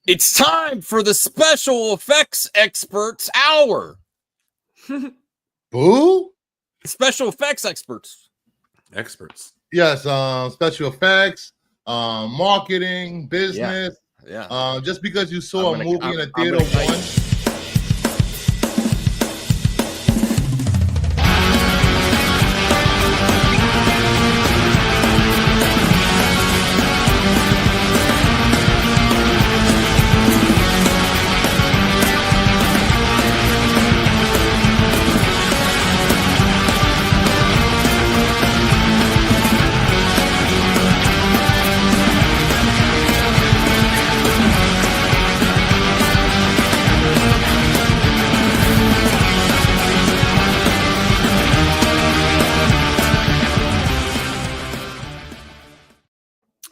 It's time for the special effects experts hour. Who? Special effects experts. Yes, special effects, marketing, business. Yeah. Just because you saw a movie in a theater once.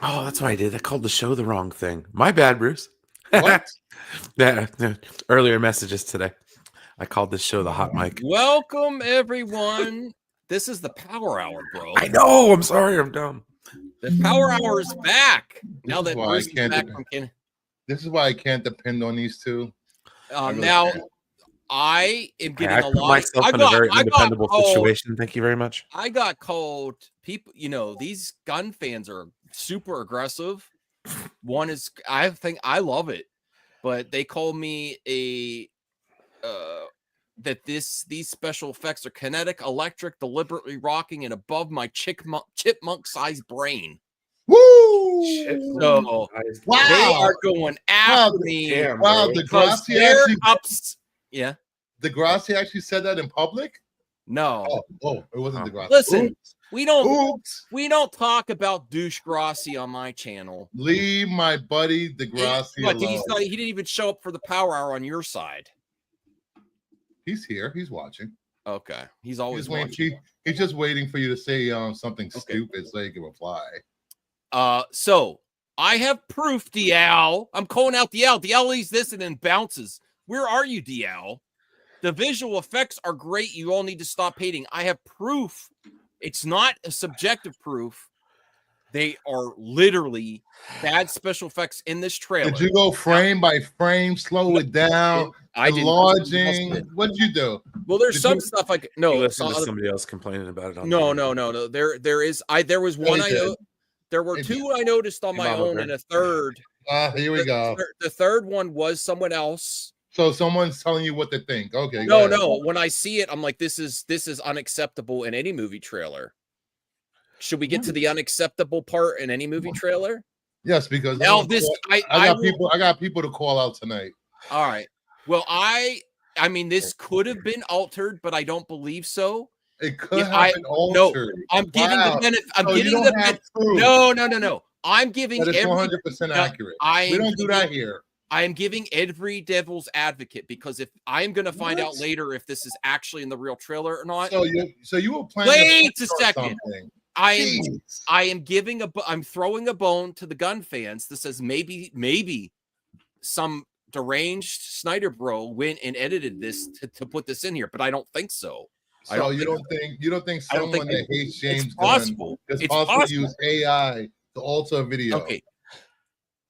Oh, that's what I did. I called the show the wrong thing. My bad, Bruce. What? Yeah, earlier messages today. I called this show the hot mic. Welcome, everyone. This is the Power Hour, bro. I know. I'm sorry. I'm dumb. The Power Hour is back. Now that Bruce is back from This is why I can't depend on these two. now, I am getting I a put lot. myself in a very undependable situation. Thank you very much. I got called people. These Gunn fans are super aggressive. One is, I think I love it, but they call me that these special effects are kinetic, electric, deliberately rocking, and above my chipmunk-sized brain. Woo! So they are going after me. Damn, wow, bro. Yeah. Degrassi actually said that in public? No. Oh, it wasn't Degrassi. Listen, Oops. we don't talk about douche Grassi on my channel. Leave my buddy Degrassi alone. He didn't even show up for the Power Hour on your side. He's here. He's watching. Okay. He's always watching. He's just waiting for you to say something stupid so he can reply. So I have proof, DL. I'm calling out DL. DL leaves this and then bounces. Where are you, DL? The visual effects are great. You all need to stop hating. I have proof. It's not a subjective proof. They are literally bad special effects in this trailer. Did you go frame by frame, slow it down, enlarging? What did you do? Well, there's some stuff like Listen to somebody else complaining about it. No. There was one there were two I noticed on my own, and a third. Here we go. The third one was someone else. So someone's telling you what to think. Okay. No. When I see it, I'm like, this is unacceptable in any movie trailer. Should we get to the unacceptable part in any movie trailer? Yes, because now I got people to call out tonight. All right. Well, I mean, this could have been altered, but I don't believe so. It could have been altered. No, I'm giving the benefit. I'm giving the benefit. No. I'm giving that is 100% accurate. We don't do that here. I am giving every devil's advocate because if I am going to find out later if this is actually in the real trailer or not. So you were planning. Wait a second. I'm throwing a bone to the Gunn fans that says maybe some deranged Snyder bro went and edited this to put this in here, but I don't think so. So you don't think someone that hates James Gunn is possible to use AI to alter a video? Okay.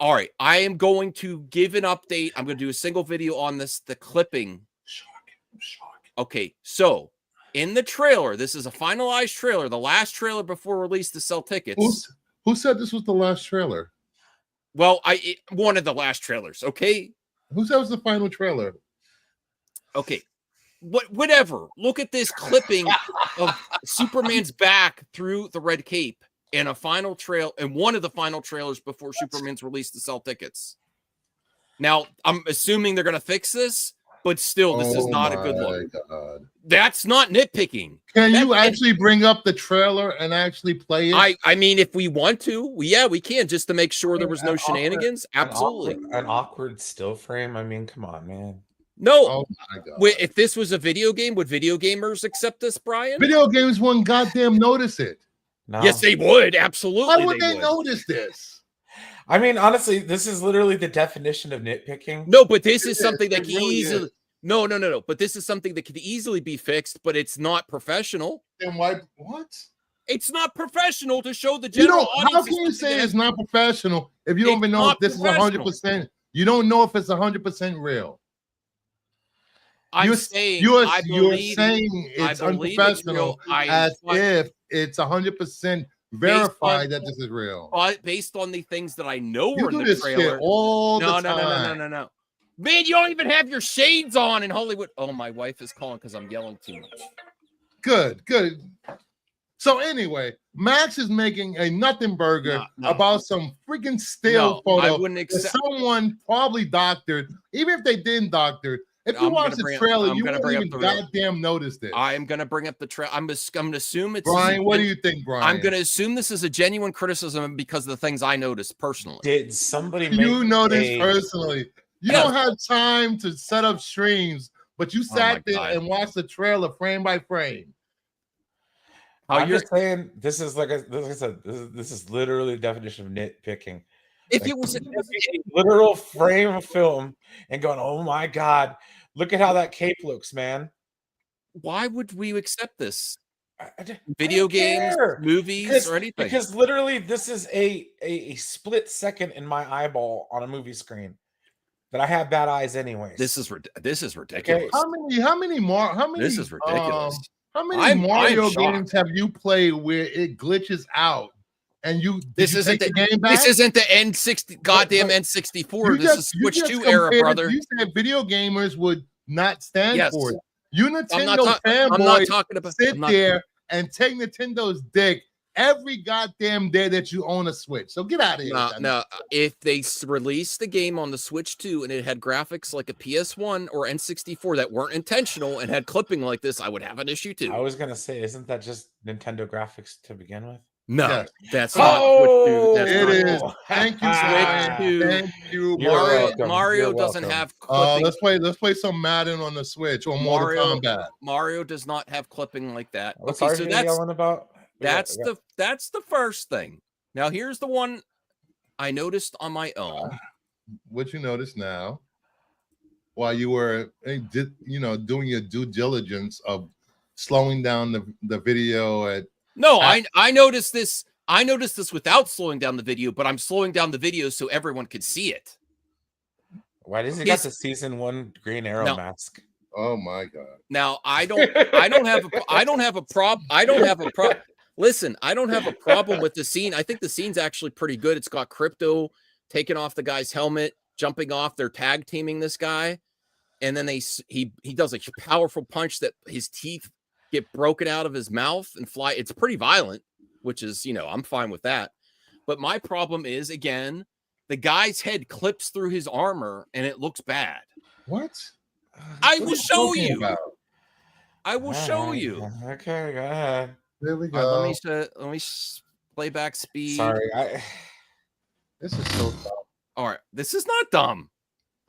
All right. I am going to give an update. I'm going to do a single video on this, the clipping. Shock. Okay. So in the trailer, this is a finalized trailer, the last trailer before release to sell tickets. Who said this was the last trailer? Well, one of the last trailers. Okay. Who said it was the final trailer? Okay. Whatever. Look at this clipping of Superman's back through the red cape in a final trail and one of the final trailers before Superman's released to sell tickets. Now, I'm assuming they're going to fix this, but still, this is not a good look. God. That's not nitpicking. Can you actually bring up the trailer and actually play it? I mean, if we want to, we can, just to make sure there was no shenanigans. Absolutely. An awkward still frame. I mean, come on, man. No. Oh my God. If this was a video game, would video gamers accept this, Brian? Video games wouldn't goddamn notice it. No. Yes, they would. Absolutely. Why would they notice this? I mean, honestly, this is literally the definition of nitpicking. No, but this is something that can easily. No. But this is something that could easily be fixed, but it's not professional. Then why? What? It's not professional to show the general audience. How can you say it's not professional if you don't even know if this is 100%? You don't know if it's 100% real. You're saying it's unprofessional as if it's 100% verified that this is real. Based on the things that I know You were in do the this trailer. shit all the time. No. Man, you don't even have your shades on in Hollywood. Oh, my wife is calling because I'm yelling too much. Good. So anyway, Max is making a nothing burger about some freaking still photo. I wouldn't accept. Someone probably doctored, even if they didn't doctor. If you watch the trailer, you wouldn't even goddamn notice this. I am going to bring up the trailer. I'm going to assume it's Brian. What do you think, Brian? I'm going to assume this is a genuine criticism because of the things I noticed personally. Did somebody notice personally? You don't have time to set up streams, but you sat there and watched the trailer frame by frame. I'm just saying, this is like I said, this is literally the definition of nitpicking. If it was a literal frame of film and going, oh my God, look at how that cape looks, man. Why would we accept this? Video games, movies, or anything? Because literally, this is a split second in my eyeball on a movie screen that I have bad eyes anyways. This is ridiculous. Okay. How many more? This is ridiculous. How many Mario games have you played where it glitches out and you this isn't the game back? This isn't the N60 goddamn N64. This is Switch 2 era, brother. You said video gamers would not stand for it. You Nintendo fanboys sit there and take Nintendo's dick every goddamn day that you own a Switch. So get out of here. No, if they released the game on the Switch 2 and it had graphics like a PS1 or N64 that weren't intentional and had clipping like this, I would have an issue too. I was going to say, isn't that just Nintendo graphics to begin with? No, that's not Switch 2. It is. Thank you, Switch 2. Thank you. Mario doesn't have clipping. Let's play some Madden on the Switch or Mortal Kombat. Mario does not have clipping like that. What's so that's yelling about? That's the first thing. Now here's the one I noticed on my own. What you noticed now, while you were, doing your due diligence of slowing down the video at. No, I noticed this. I noticed this without slowing down the video, but I'm slowing down the video so everyone could see it. Why does he got the season 1 Green Arrow mask? Oh my God! Now I don't have a problem. Listen, I don't have a problem with the scene. I think the scene's actually pretty good. It's got Crypto taking off the guy's helmet, jumping off. They're tag teaming this guy, and then he does a powerful punch that his teeth get broken out of his mouth and fly. It's pretty violent, which is, I'm fine with that. But my problem is, again, the guy's head clips through his armor and it looks bad. What? I will show you. I will show you. Okay, go ahead. There we go. Let me play back speed. Sorry, this is so dumb. All right, this is not dumb.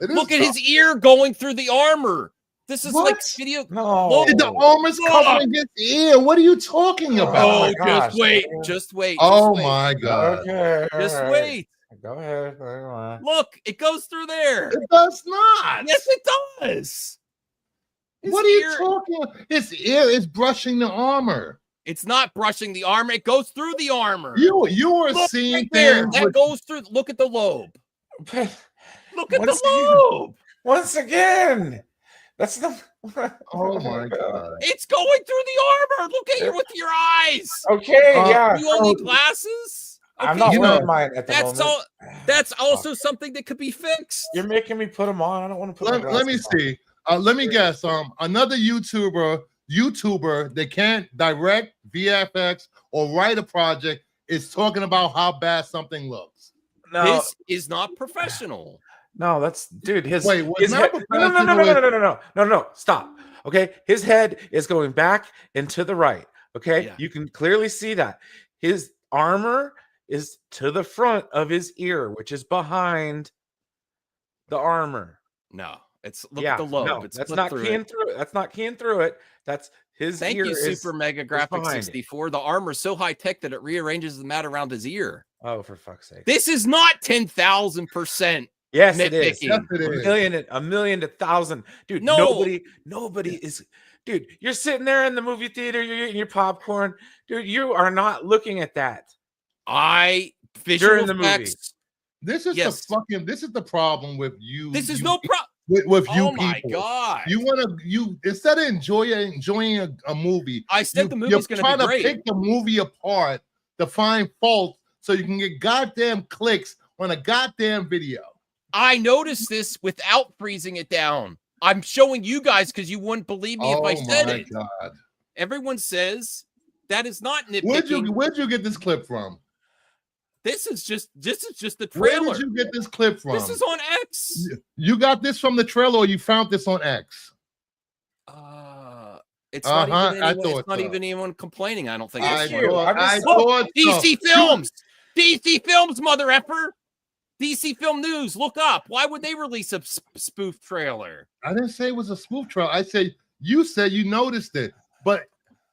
Look at his ear going through the armor. This is like video. No, the armor's covering his ear. What are you talking about? Oh, just wait. Oh my God. Okay, just wait. Go ahead. Look, it goes through there. It does not. Yes, it does. What are you talking about? His ear is brushing the armor. It's not brushing the armor. It goes through the armor. You are seeing right there. That goes through. Look at the lobe. Look at the lobe. Once again. That's the. Oh my God! It's going through the armor. Look at you with your eyes. Okay, yeah. You only glasses. Okay, I'm not wearing mine at the moment. That's also something that could be fixed. You're making me put them on. I don't want to put. Let me see. Let me guess. Another YouTuber that can't direct VFX or write a project is talking about how bad something looks. No, this is not professional. No, that's dude. No, stop. Okay, his head is going back and to the right. Okay, you can clearly see that his armor is to the front of his ear, which is behind the armor. No, look at the lobe. No, that's not keying through it. That's not keying through it. That's his Thank ear. You, Super Mega Graphics 64. The armor is so high tech that it rearranges the mat around his ear. Oh, for fuck's sake! This is not 10,000%. Yes, it is. Yes, it is. A million to 1,000. Dude, nobody is. Dude, you're sitting there in the movie theater, you're eating your popcorn. Dude, you are not looking at that. Visual effects. This is this is the problem with you. This is no problem. With you oh people. My God. You instead of enjoying a movie, I said the movie's going to be great. You're trying to pick the movie apart to find fault so you can get goddamn clicks on a goddamn video. I noticed this without freezing it down. I'm showing you guys because you wouldn't believe me if I said it. Oh my God. Everyone says that is not nitpicking. Where'd you get this clip from? This is just the Where trailer. did you get this clip from? This is on X. You got this from the trailer, or you found this on X? It's not even anyone complaining. I don't think. I thought DC Films. DC Films, mother effer. DC Film News. Look up. Why would they release a spoof trailer? I didn't say it was a spoof trailer. I said you noticed it, but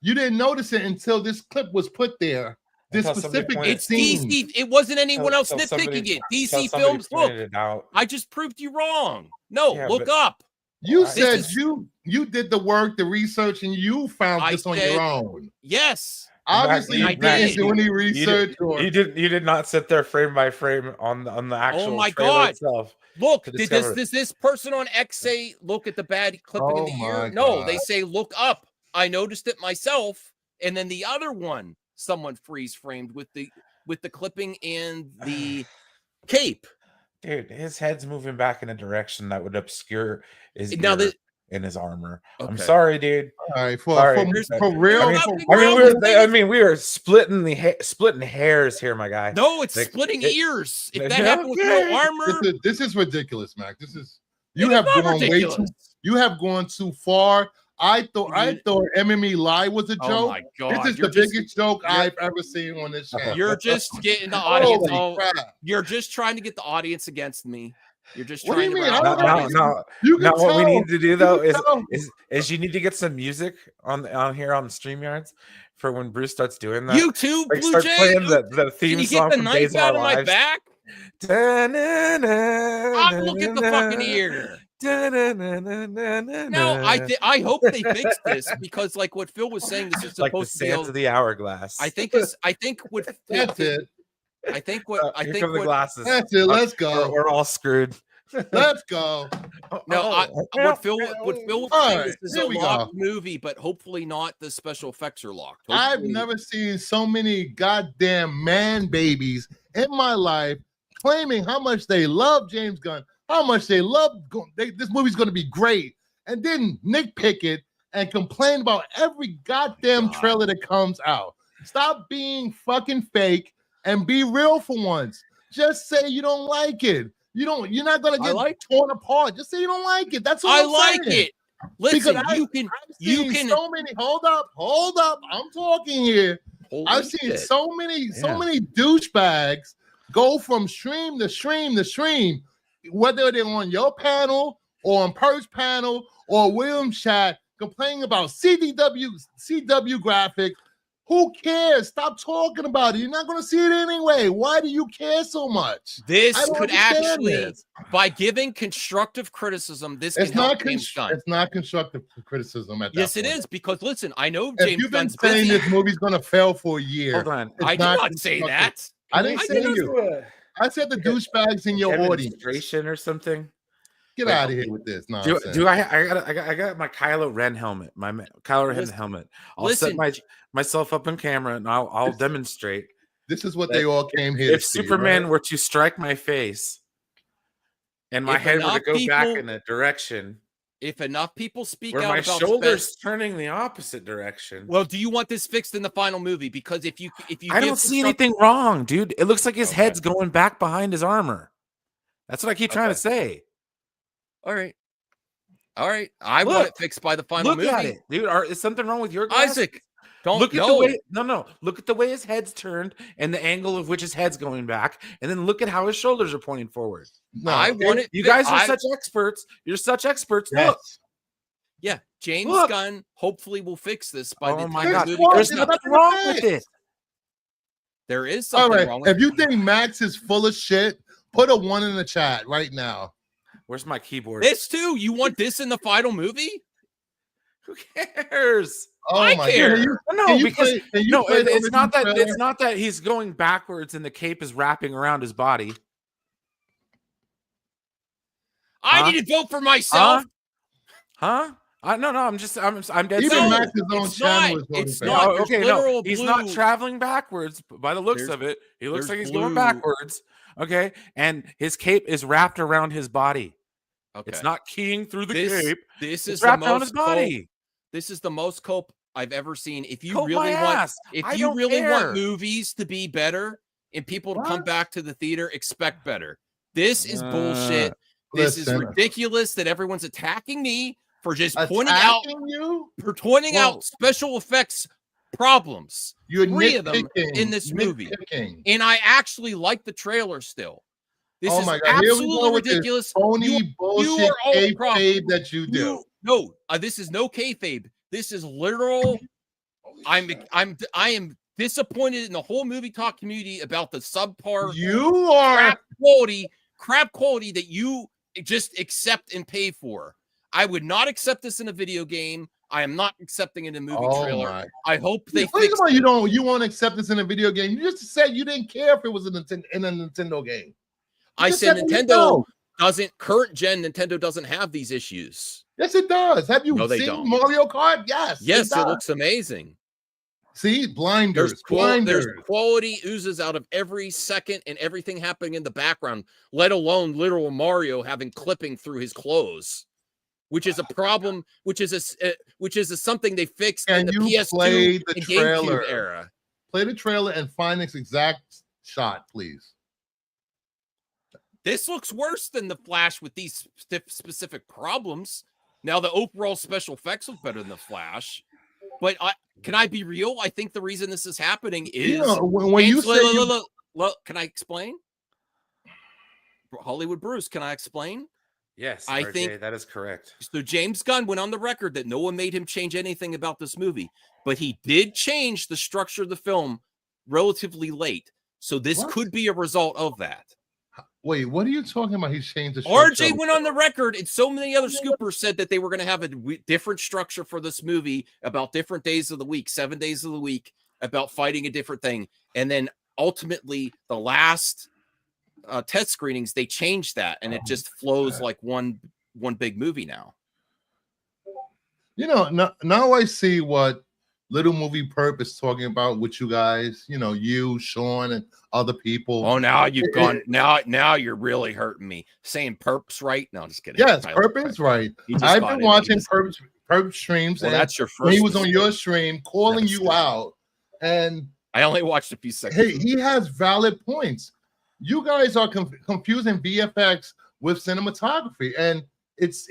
you didn't notice it until this clip was put there. This specific scene. DC. It wasn't anyone else nitpicking it. DC Films. Look, I just proved you wrong. No, look up. You said you did the work, the research, and you found this on your own. Yes. Obviously, you didn't do any research. You did not sit there frame by frame on the actual. Oh my God! Itself. Look, does this person on X say look at the bad clipping in the ear? No, they say look up. I noticed it myself, and then the other one. Someone freeze framed with the clipping and the cape. Dude, his head's moving back in a direction that would obscure his ear in his armor. Okay. I'm sorry, dude. All right, for real. We are splitting hairs here, my guy. No, it's splitting ears. If that happened with no armor, this is ridiculous, Mac. You have gone too far. I thought MMA Live was a joke. Oh my God. This is the biggest joke I've ever seen on this channel. You're just getting the audience. You're just trying to get the audience against me. You're just trying to. Now, what we need to do though is you need to get some music on here on the StreamYards for when Bruce starts doing that. You too, like, Blue start Jay. Playing the theme song from Days of Our Lives. My back. I'm looking at the fucking ear. No, I hope they fix this because, like what Phil was saying, this is supposed like the to be the hourglass. I think what that's it. I think what the glasses. That's it. Let's go. We're all screwed. Let's go. No, what Phil was saying, this is a locked movie, but hopefully not the special effects are locked. Hopefully. I've never seen so many goddamn man babies in my life claiming how much they love James Gunn, how much they love this movie's going to be great, and then nitpick it and complain about every goddamn trailer that comes out. Stop being fucking fake and be real for once. Just say you don't like it. You're not gonna get torn apart. Just say you don't like it. That's all I'm like saying. it. Listen, you can so many. Hold up. I'm talking here. I've seen so many douchebags go from stream to stream to stream, whether they're on your panel or on Per's panel or William's chat, complaining about CW graphic. Who cares? Stop talking about it. You're not going to see it anyway. Why do you care so much? This could actually, by giving constructive criticism, this can help James Gunn. It's not constructive criticism at that Yes, point. It is, because listen, I know James Gunn's saying busy. this movie's going to fail for a year. Hold on. I did not say that. I didn't say you. I said the douchebags in your audience. Or something. Get out of here with this nonsense. I got my Kylo Ren helmet. My Kylo Ren helmet. I'll set myself up on camera and I'll demonstrate. This is what they all came here to see. If Superman were to strike my face and my head were to go back in a direction, if enough people speak out my about shoulders turning the opposite direction. Well, do you want this fixed in the final movie? Because if you I don't see anything wrong, dude. It looks like his head's going back behind his armor. That's what I keep trying to say. All right. I want it fixed by the final movie. Look at it, dude. Is something wrong with your glasses? Isaac? Don't look at the way. No. Look at the way his head's turned and the angle of which his head's going back, and then look at how his shoulders are pointing forward. No, I want it. You guys are such experts. You're such experts. Yes. Look. Yeah, James Gunn hopefully will fix this by the my God. movie. There's nothing wrong with it. There is something wrong with it. If you think Max is full of shit, put a 1 in the chat right now. Where's my keyboard? This too. You want this in the final movie? Who cares? Oh I my care. God. It's not that he's going backwards and the cape is wrapping around his body. I need to vote for myself. No, I'm dead Even serious. Max's own channel is It's voting not. for Okay, no, he's not blue. traveling backwards. By the looks of it, he looks like he's going backwards. Okay, and his cape is wrapped around his body. Okay. It's not keying through the cape. This is wrapped the around his body. This is the most cope I've ever seen. If you Cope really want, want movies to be better and people to come back to the theater, expect better. This is bullshit. This is ridiculous that everyone's attacking me for just pointing out special effects problems. You're 3 of them in this movie, and I actually like the trailer still. This is absolutely ridiculous. Phony bullshit kayfabe that you do. This is no kayfabe. This is literal. I am disappointed in the whole movie talk community about the subpar crap quality that you just accept and pay for. I would not accept this in a video game. I am not accepting it in a movie trailer. I hope they fix it. You won't accept this in a video game. You just said you didn't care if it was in a Nintendo game. I said Nintendo doesn't. Current gen Nintendo doesn't have these issues. Yes, it does. Have you seen Mario Kart? Yes. Yes, it looks amazing. See, blinders. There's quality oozes out of every second and everything happening in the background, let alone literal Mario having clipping through his clothes, which is a problem. Which is something they fixed in the PS2 and GameCube era. Play the trailer and find this exact shot, please. This looks worse than the Flash with these specific problems. Now the overall special effects look better than the Flash, but can I be real? I think the reason this is happening is when you say can I explain? Hollywood Bruce, can I explain? Yes, I RJ, think that is correct. So James Gunn went on the record that no one made him change anything about this movie, but he did change the structure of the film relatively late. So this could be a result of that. Wait, what are you talking about? He's changed the structure. RJ went on the record, and so many other scoopers said that they were going to have a different structure for this movie about different days of the week, 7 days of the week, about fighting a different thing. And then ultimately, the last test screenings, they changed that, and it just flows like one big movie now. Now I see what Little Movie Perp is talking about with you guys, you, Sean, and other people. Oh, now you've gone. Now you're really hurting me. Saying Perp's right? No, I'm just kidding. Yes, Perp is right. I've been watching Perp streams. Well, that's your first. He was on your stream calling you out, and I only watched a few seconds. Hey, he has valid points. You guys are confusing VFX with cinematography, and it's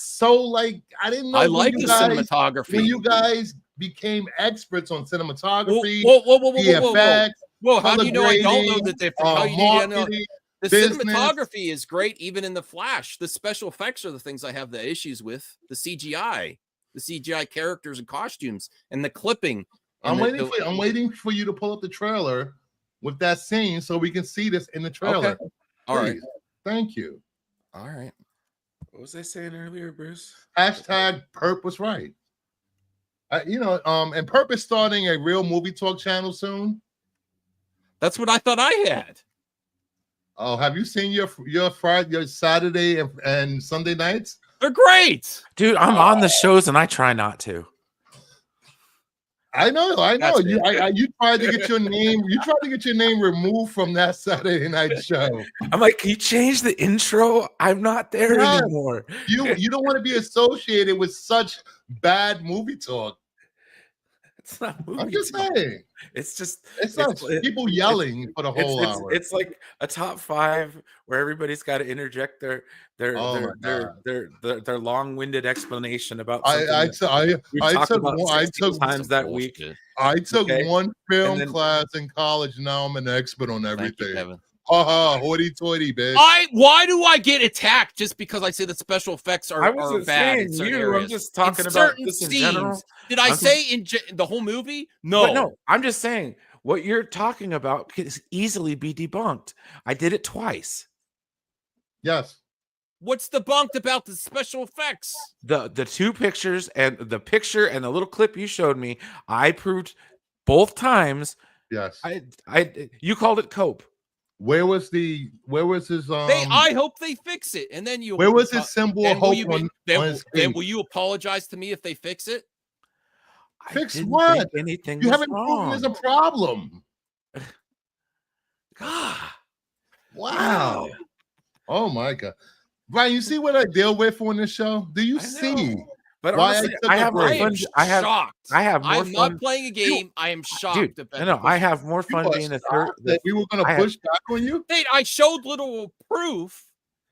so like I didn't know. I like the cinematography. When you guys became experts on cinematography, VFX. Whoa, how do you know I don't know the difference? How do you know? The cinematography is great, even in the Flash. The special effects are the things I have the issues with. The CGI characters and costumes, and the clipping. I'm waiting for you to pull up the trailer with that scene so we can see this in the trailer. Okay. All right. Thank you. All right. What was I saying earlier, Bruce? Hashtag Perp was right. And Perp is starting a real movie talk channel soon. That's what I thought I had. Oh, have you seen your Friday, your Saturday and Sunday nights? They're great, dude. I'm on the shows and I try not to. I know. You tried to get your name. You tried to get your name removed from that Saturday night show. I'm like, can you change the intro? I'm not there anymore. You don't want to be associated with such bad movie talk. It's not movie I'm just talk. saying. It's not people yelling for the whole hour. It's like a top 5 where everybody's got to interject their long-winded explanation about something. I took one film class in college. Now I'm an expert on everything. Hoity-toity, bitch. Why do I get attacked just because I say that special effects are bad in certain areas? I'm just talking about this in general. Did I say in the whole movie? No, I'm just saying what you're talking about can easily be debunked. I did it twice. Yes. What's debunked about the special effects? The 2 pictures and the picture and the little clip you showed me, I proved both times. Yes. You called it cope. Where was his I hope they fix it, and then you. Where was his symbol of hope on his then will you apologize to me if they fix it? Fix what? Anything you haven't wrong. proven there's a problem. God. Wow. Oh my God. Brian, you see what I deal with on this show? Do you see? But honestly, I have more fun. Shocked. I have more I'm fun. not playing a game. I am shocked. Dude, no, I have more fun being a third. That we were going to push back on you? Hey, I showed literal proof,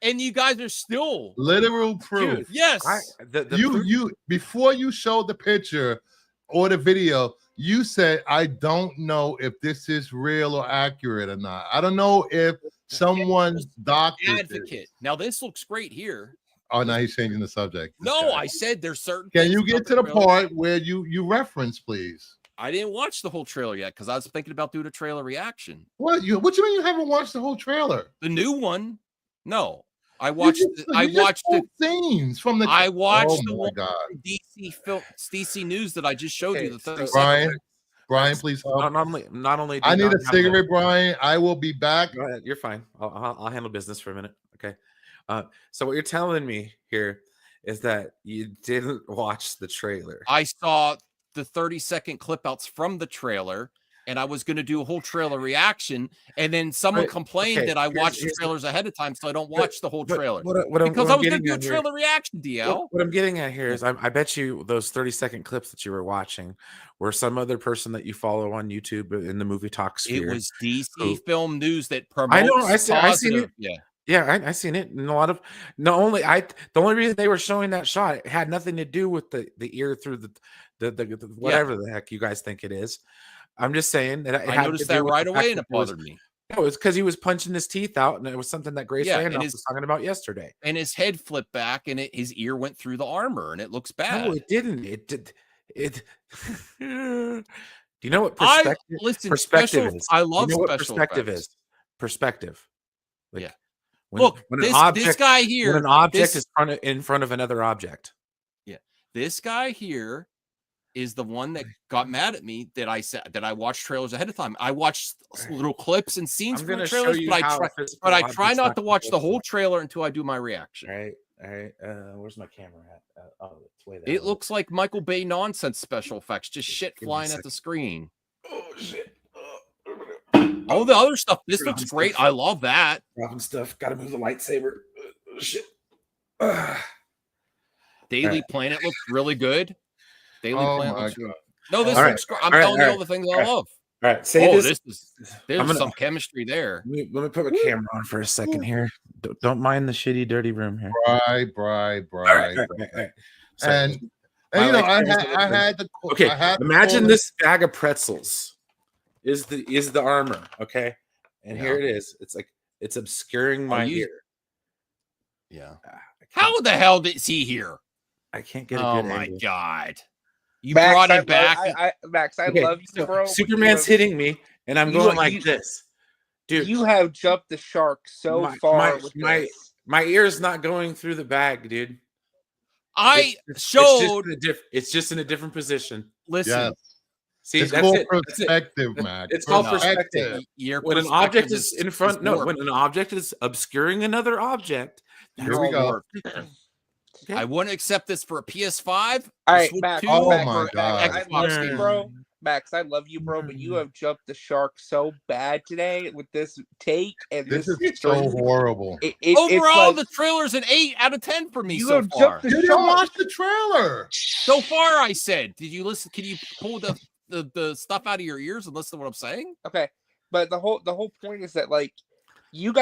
and you guys are still literal proof. Dude, yes. You before you showed the picture or the video, you said, I don't know if this is real or accurate or not. I don't know if someone's doctor advocate. Now this looks great here. Oh, now he's changing the subject. No, I said there's certain. Can you get to the part where you reference, please? I didn't watch the whole trailer yet because I was thinking about doing a trailer reaction. What you mean you haven't watched the whole trailer? The new one? No, I watched. I watched the scenes from the. I watched the one DC News that I just showed you. The 30 Brian, please help. Not only. I need a cigarette, Brian. I will be back. Go ahead. You're fine. I'll handle business for a minute. Okay. So what you're telling me here is that you didn't watch the trailer. I saw the 30-second clip outs from the trailer, and I was going to do a whole trailer reaction, and then someone complained that I watched the trailers ahead of time, so I don't watch the whole trailer. Because I was going to do a trailer reaction, DL. What I'm getting at here is I bet you those 30-second clips that you were watching were some other person that you follow on YouTube in the movie talk sphere. It was DC Film News that promotes. I know. I seen it. Yeah, I seen it. And a lot of the only reason they were showing that shot, it had nothing to do with the ear through the whatever the heck you guys think it is. I'm just saying that I noticed that right away, and it bothered me. No, it's because he was punching his teeth out, and it was something that Grace Randolph was talking about yesterday. And his head flipped back, and his ear went through the armor, and it looks bad. No, it didn't. It did. Do you know what perspective is? I love perspective is. Perspective. Yeah. When this guy here, when an object is in front of another object. Yeah, this guy here is the one that got mad at me that I said that I watched trailers ahead of time. I watched little clips and scenes from the trailers, but I try not to watch the whole trailer until I do my reaction. All right. Where's my camera at? It's way there. It looks like Michael Bay nonsense special effects, just shit flying at the screen. Oh shit. All the other stuff. This looks great. I love that. Dropping stuff. Got to move the lightsaber. Shit. Daily Planet looks really good. Daily Planet looks good. No, this looks great. I'm telling you all the things I love. All right. There's some chemistry there. Let me put my camera on for a second here. Don't mind the shitty, dirty room here. Right. All right. And you know, I had the imagine this bag of pretzels is the armor, okay? And here it is. It's like it's obscuring my ear. Yeah. How the hell did he here? I can't get a good my angle. God. You brought it back. Max, I love you, bro. Superman's hitting me, and I'm going like this. Dude, you have jumped the shark so far with my ear's not going through the bag, dude. It's just in a different position. Listen. Yes. See, it's that's called it. perspective, Max. It's called perspective. When an object is in front, when an object is obscuring another object, here we go. Okay. I wouldn't accept this for a PS5. All right, Max. My God. I love you, bro. Max, I love you, bro, but you have jumped the shark so bad today with this take, and this is so horrible. Overall, the trailer's an 8 out of 10 for me so far. You didn't watch the trailer. So far, I said. Did you listen? Can you pull the stuff out of your ears and listen to what I'm saying? Okay, but the whole point is that like you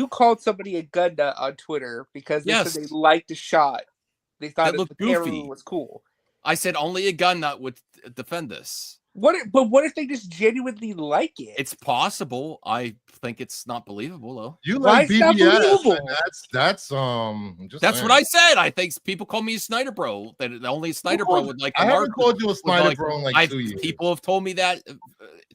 called somebody a gun nut on Twitter because they said they liked the shot. They thought the camera was cool. I said only a gun nut would defend this. What if they just genuinely like it? It's possible. I think it's not believable though. You like BBS? That's that's what I said. I think people call me a Snyder bro. That only a Snyder bro would like. I haven't called you a Snyder bro in like 2 years. People have told me that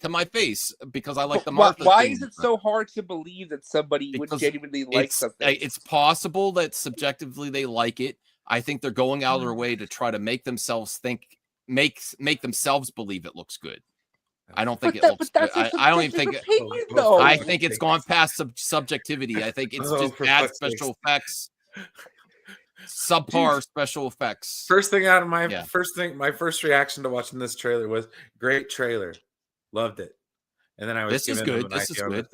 to my face because I like the Martha. Why is it so hard to believe that somebody would genuinely like something? It's possible that subjectively they like it. I think they're going out of their way to try to make themselves think, make themselves believe it looks good. I don't think it looks good. I don't even think I think it's gone past subjectivity. I think it's just bad special effects. Subpar special effects. First thing out of my my first reaction to watching this trailer was great trailer. Loved it. And then I was this is good. This is good.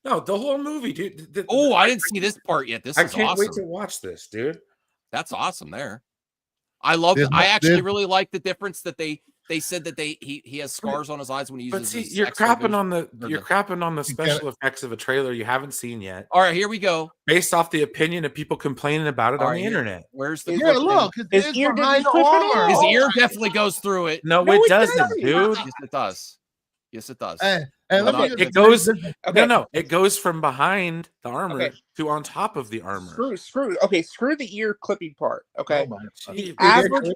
No, the whole movie, dude. I didn't see this part yet. I can't wait to watch this, dude. That's awesome there. I actually really like the difference that they said that he has scars on his eyes when he uses. But see, you're crapping on the special effects of a trailer you haven't seen yet. All right, here we go. Based off the opinion of people complaining about it on the internet. Where's the look? His ear behind the armor. His ear definitely goes through it. No, it doesn't, dude. Yes, it does. Yes, it does. It goes. No, it goes from behind the armor to on top of the armor. Screw the ear clipping part. Okay, the average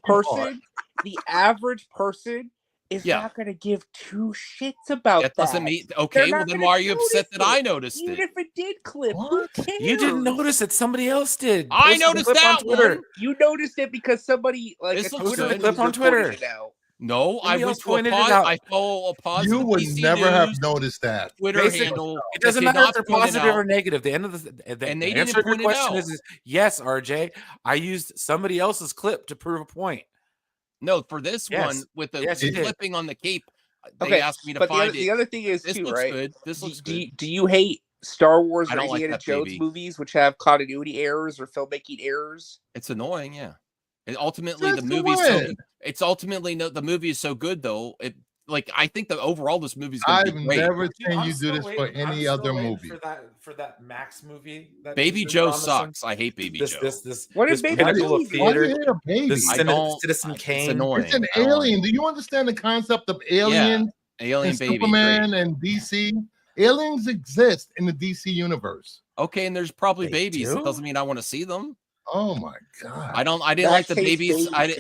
person is not going to give two shits about that. Doesn't mean well then why are you upset that I noticed it? Even if it did clip, who cares? You didn't notice it. Somebody else did. I noticed that on Twitter. You noticed it because somebody clip on Twitter. No, I went to I follow a positive. You would never have noticed that. Twitter handle. It doesn't matter if they're positive or negative. The end of the and they answer didn't to your question is yes, RJ. I used somebody else's clip to prove a point. No, for this one with the clipping on the cape, they asked me to find it. The other thing is this looks good. This looks good. Do you hate Star Wars or Indiana Jones movies which have continuity errors or filmmaking errors? It's annoying, yeah. And ultimately, the movie is so good though. I think that overall this movie's gonna be great. I've never seen you do this for any other movie. For that Max movie, Baby Joe sucks. I hate Baby Joe. What is Baby Joe? Citizen Kane. It's annoying. It's an alien. Do you understand the concept of aliens? Alien and baby. Superman and DC. Aliens exist in the DC universe. Okay, and there's probably babies. That doesn't mean I want to see them. Oh my god! I didn't like the babies. I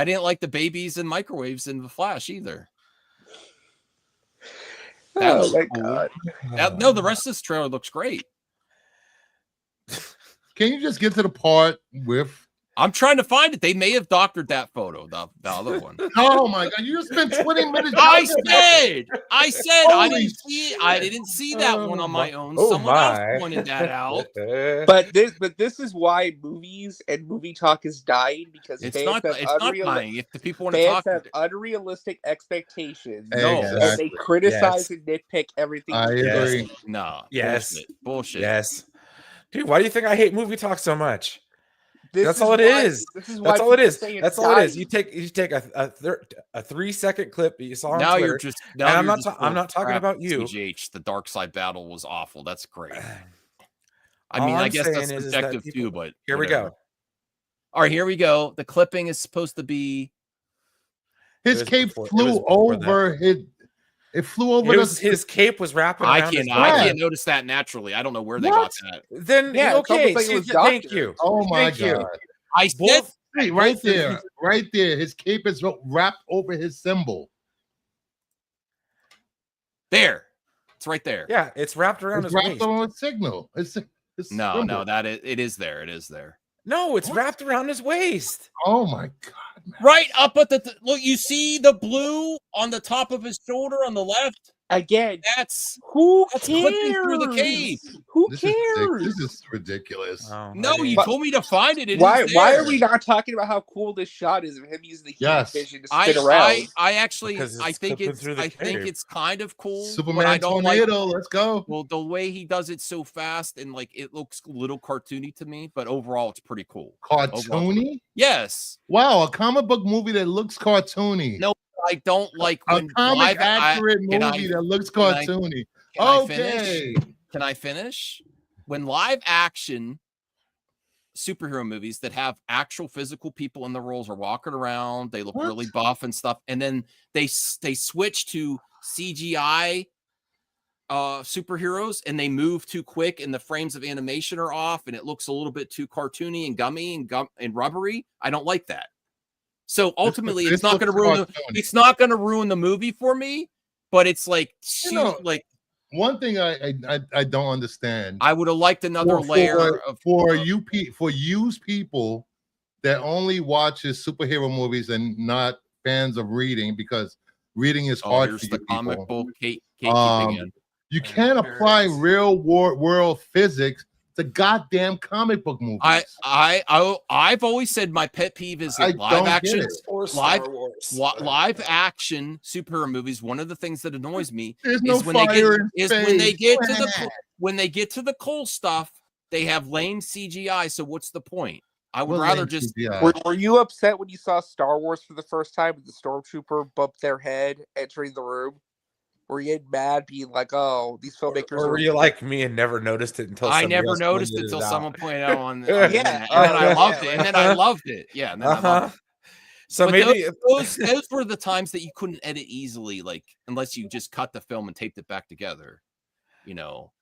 didn't like the babies and microwaves in the Flash either. Oh my god! No, the rest of this trailer looks great. Can you just get to the part with? I'm trying to find it. They may have doctored that photo, the other one. Oh my god! You just spent 20 minutes. I said I didn't see that one on my own. Someone else pointed that out. But this is why movies and movie talk is dying because it's not dying. If the people want to talk, have unrealistic expectations. Exactly. They criticize and nitpick everything. I agree. No. Yes. Bullshit. Yes. Dude, why do you think I hate movie talk so much? That's all it is. That's all it is. That's all it is. You take a 3-second clip that you saw on Twitter. I'm not talking about you. CGH, the Dark Side battle was awful. That's great. I mean, I guess that's subjective too, but here we go. All right, here we go. The clipping is supposed to be his cape flew over his. It flew over his cape was wrapping around his I can't notice that naturally. I don't know where they got that. Then okay, thank you. Oh my god! I said right there. His cape is wrapped over his symbol. There, it's right there. Yeah, it's wrapped around his waist. On a signal. No, it is there. It is there. No, it's wrapped around his waist. Oh my god! Man. Right up at the look, you see the blue on the top of his shoulder on the left. Again, that's clipping through the cape. Who cares? This is ridiculous. Oh, no, you told me to find it. Why are we not talking about how cool this shot is of him using the heat vision to spin around? I think it's kind of cool. Superman tornado, let's go. Well, the way he does it so fast and it looks a little cartoony to me, but overall it's pretty cool. Cartoony? Yes. Wow, a comic book movie that looks cartoony. No, I don't like a comic accurate movie that looks cartoony. Can I finish? When live action superhero movies that have actual physical people in the roles are walking around, they look really buff and stuff, and then they switch to CGI superheroes and they move too quick and the frames of animation are off and it looks a little bit too cartoony and gummy and rubbery. I don't like that. So ultimately, it's not going to ruin the movie for me. But it's like, one thing I don't understand. I would have liked another layer for used people that only watches superhero movies and not fans of reading, because reading is hard for the comic book you can't apply real world physics to goddamn comic book movies. I've always said my pet peeve is that live action superhero movies. One of the things that annoys me is when they get to the cool stuff, they have lame CGI. So what's the point? I would rather just. Were you upset when you saw Star Wars for the first time and the stormtrooper bumped their head entering the room? Were you mad, being like, "Oh, these filmmakers"? Or were you like me and never noticed it until I never noticed it until someone pointed out on the and then I loved it, and then I loved it. Yeah, and then I loved it. So but maybe those were the times that you couldn't edit easily, like unless you just cut the film and taped it back together, you know.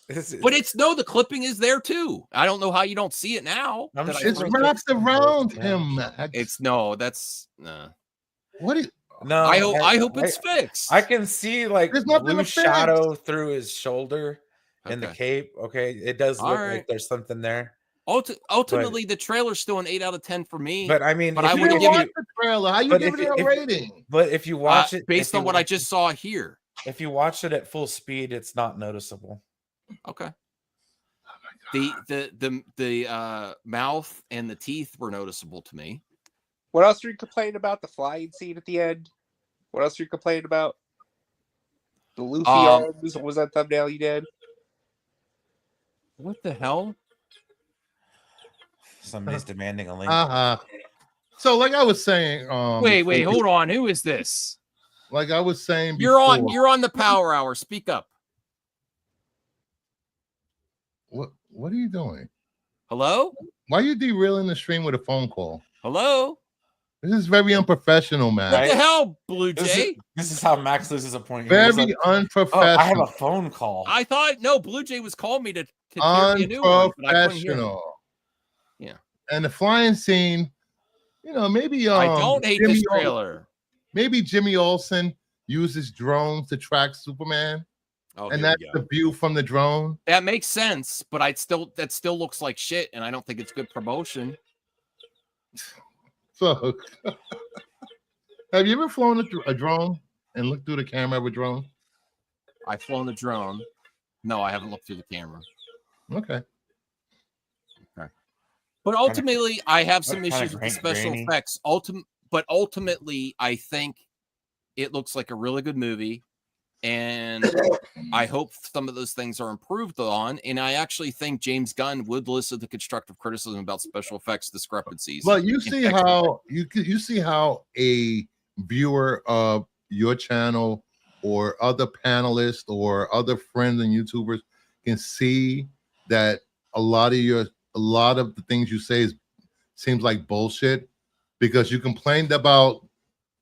But the clipping is there too. I don't know how you don't see it now. It's wrapped around him. What? No, I hope it's fixed. I can see like blue shadow through his shoulder in the cape. Okay, it does look like there's something there. Ultimately, the trailer's still an 8 out of 10 for me. But I mean, I wouldn't give you the trailer. How you give it a rating? But if you watch it based on what I just saw here, if you watch it at full speed, it's not noticeable. Okay. The mouth and the teeth were noticeable to me. What else are you complaining about? The flying scene at the end? What else are you complaining about? The Luffy arms? What was that thumbnail you did? What the hell? Somebody's demanding a link. So like I was saying, wait, hold on. Who is this? Like I was saying before, you're on the Power Hour. Speak up. What are you doing? Hello? Why are you derailing the stream with a phone call? Hello? This is very unprofessional, man. What the hell, Blue Jay? This is how Max loses a point. Very unprofessional. I have a phone call. I thought Blue Jay was calling me to unprofessional. Me a new one, but I couldn't hear him. Yeah. And the flying scene, maybe I don't hate this trailer. Maybe Jimmy Olsen uses drones to track Superman. And that's the view from the drone. That makes sense, but that still looks like shit, and I don't think it's good promotion. So, have you ever flown a drone and looked through the camera of a drone? I've flown a drone. No, I haven't looked through the camera. Okay. But ultimately, I have some issues with the special effects. But ultimately, I think it looks like a really good movie. And I hope some of those things are improved on. And I actually think James Gunn would listen to constructive criticism about special effects discrepancies. Well, you see how a viewer of your channel or other panelists or other friends and YouTubers can see that a lot of the things you say seems like bullshit, because you complained about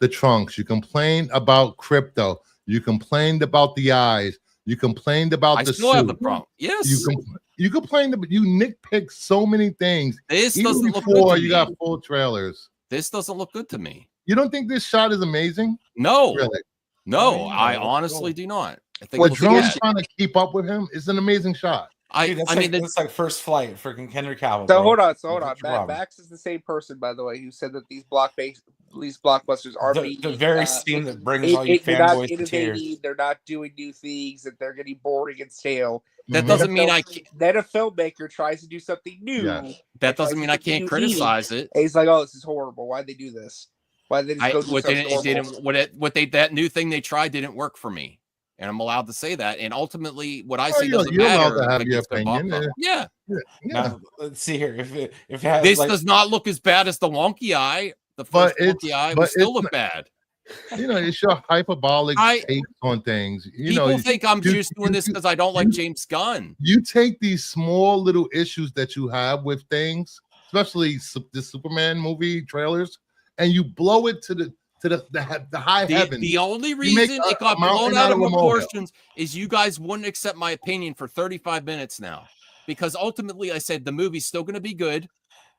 the trunks, you complained about crypto. You complained about the eyes. You complained about the suit. I still have the problem. Yes. You complained about, you nitpicked so many things. This doesn't look good to me. You got full trailers. This doesn't look good to me. You don't think this shot is amazing? No. Really? No, I honestly do not. I think what drone's trying to keep up with him is an amazing shot. It's like First Flight, freaking Henry Cavill. So hold on. Max is the same person, by the way, who said that these blockbusters are the very scene that brings all you fanboys to tears. They're not doing new things, that they're getting boring and stale. That doesn't mean then a filmmaker tries to do something new. Yeah. That doesn't mean I can't criticize it. And he's like, "Oh, this is horrible. Why'd they do this? Why did they just go do that new thing they tried didn't work for me." And I'm allowed to say that. And ultimately, what I say doesn't matter. Allowed to have your opinion. Yeah. Now, let's see here. If it has, this does not look as bad as the wonky eye. The first wonky eye would still look bad. It's your hyperbolic take on things. People think I'm just doing this because I don't like James Gunn. You take these small little issues that you have with things, especially the Superman movie trailers, and you blow it to the high heavens. The only reason it got blown out of proportions is you guys wouldn't accept my opinion for 35 minutes now, because ultimately I said the movie's still going to be good,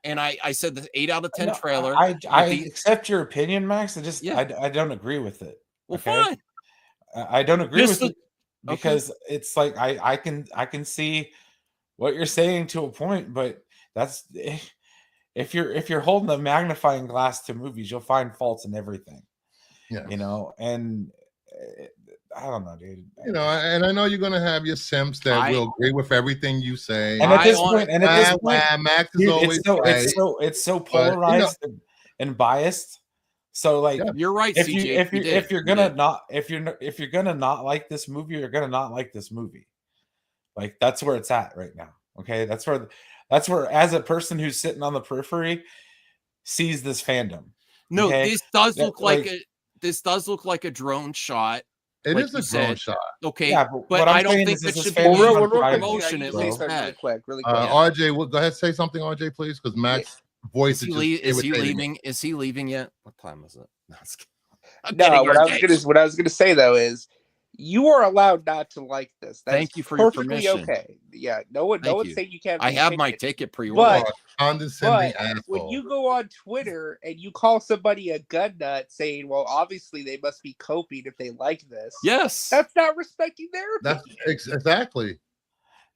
and I said the 8 out of 10 trailer. I accept your opinion, Max. I don't agree with it. Well, fine. I don't agree with it because it's like I can see what you're saying to a point, but that's. If you're holding a magnifying glass to movies, you'll find faults in everything. Yeah. You know, and I don't know, dude. You know, and I know you're gonna have your simps that will agree with everything you say. And at this point, Max is dude, always it's so polarized and biased. So like, you're right. If you're gonna not like this movie, you're gonna not like this movie. Like that's where it's at right now. Okay, that's where as a person who's sitting on the periphery sees this fandom. No, this does look like a drone shot. It is a drone shot. Okay, yeah, but I don't think that should be promotion. At least really quick. RJ, go ahead, say something, RJ, please, because Max voice is he leaving? Is he leaving yet? What time is it? No, what I was gonna say though is you are allowed not to like this. That's Thank you for your permission. Okay. Yeah. No one's saying you can't. I have my ticket pre-ordered. But when you go on Twitter and you call somebody a gun nut saying, well, obviously they must be coping if they like this. Yes. That's not respecting their opinion. That's exactly.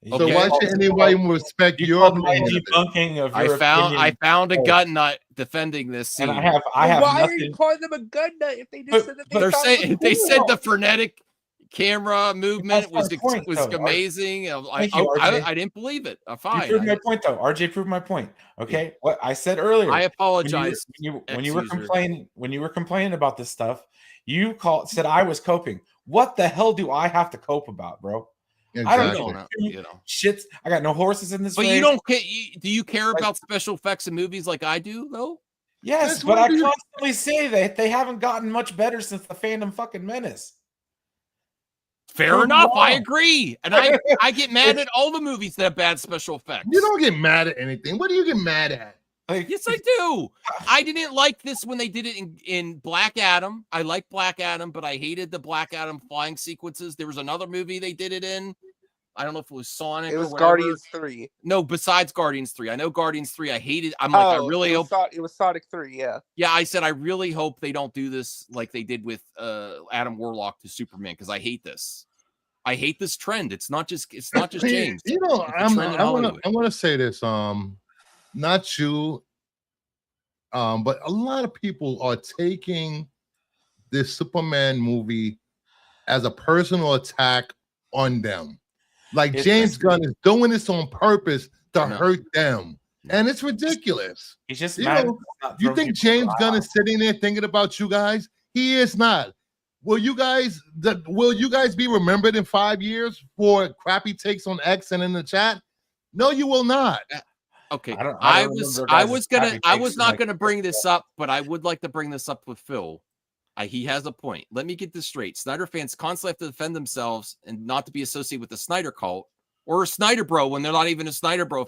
Okay. So why should anybody respect your debunking of your opinion? I found a gun nut defending this scene. And I have why nothing. are you calling them a gun nut if they just said that they said the frenetic camera movement was amazing. I didn't believe it. Fine. You proved my point, though. RJ proved my point. Okay, what I said earlier. I apologize when you were complaining about this stuff. You said I was coping. What the hell do I have to cope about, bro? Exactly. I don't know. Shit, I got no horses in this. But you don't care. Do you care about special effects in movies like I do, though? Yes, but I constantly say that they haven't gotten much better since the Fandom fucking menace. Fair enough. I agree. And I get mad at all the movies that have bad special effects. You don't get mad at anything. What do you get mad at? Yes, I do. I didn't like this when they did it in Black Adam. I like Black Adam, but I hated the Black Adam flying sequences. There was another movie they did it in. I don't know if it was Sonic. It was Guardians 3. No, besides Guardians 3. I know Guardians 3. I hated. I really hope it was Sonic 3. Yeah. Yeah, I said I really hope they don't do this like they did with Adam Warlock to Superman because I hate this. I hate this trend. It's not just James. You know, I want to say this. Not you, but a lot of people are taking this Superman movie as a personal attack on them. Like James Gunn is doing this on purpose to hurt them. And it's ridiculous. He's just you think James Gunn is sitting there thinking about you guys? He is not. Will you guys be remembered in 5 years for crappy takes on X and in the chat? No, you will not. Okay. I was not gonna bring this up, but I would like to bring this up with Phil. He has a point. Let me get this straight. Snyder fans constantly have to defend themselves and not to be associated with the Snyder cult or a Snyder bro when they're not even a Snyder bro.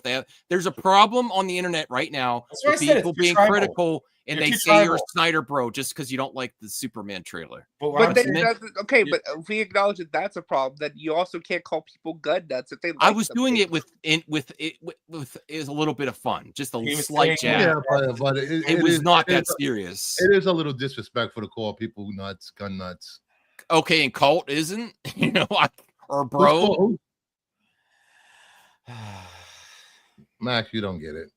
There's a problem on the internet right now with people being critical and they say you're a Snyder bro just because you don't like the Superman trailer. But if we acknowledge that that's a problem, then you also can't call people gun nuts if they. I was doing it with is a little bit of fun, just a slight jab. Yeah, but it was not that serious. It is a little disrespectful to call people nuts, gun nuts. Okay, and cult isn't, or bro. Max, you don't get it.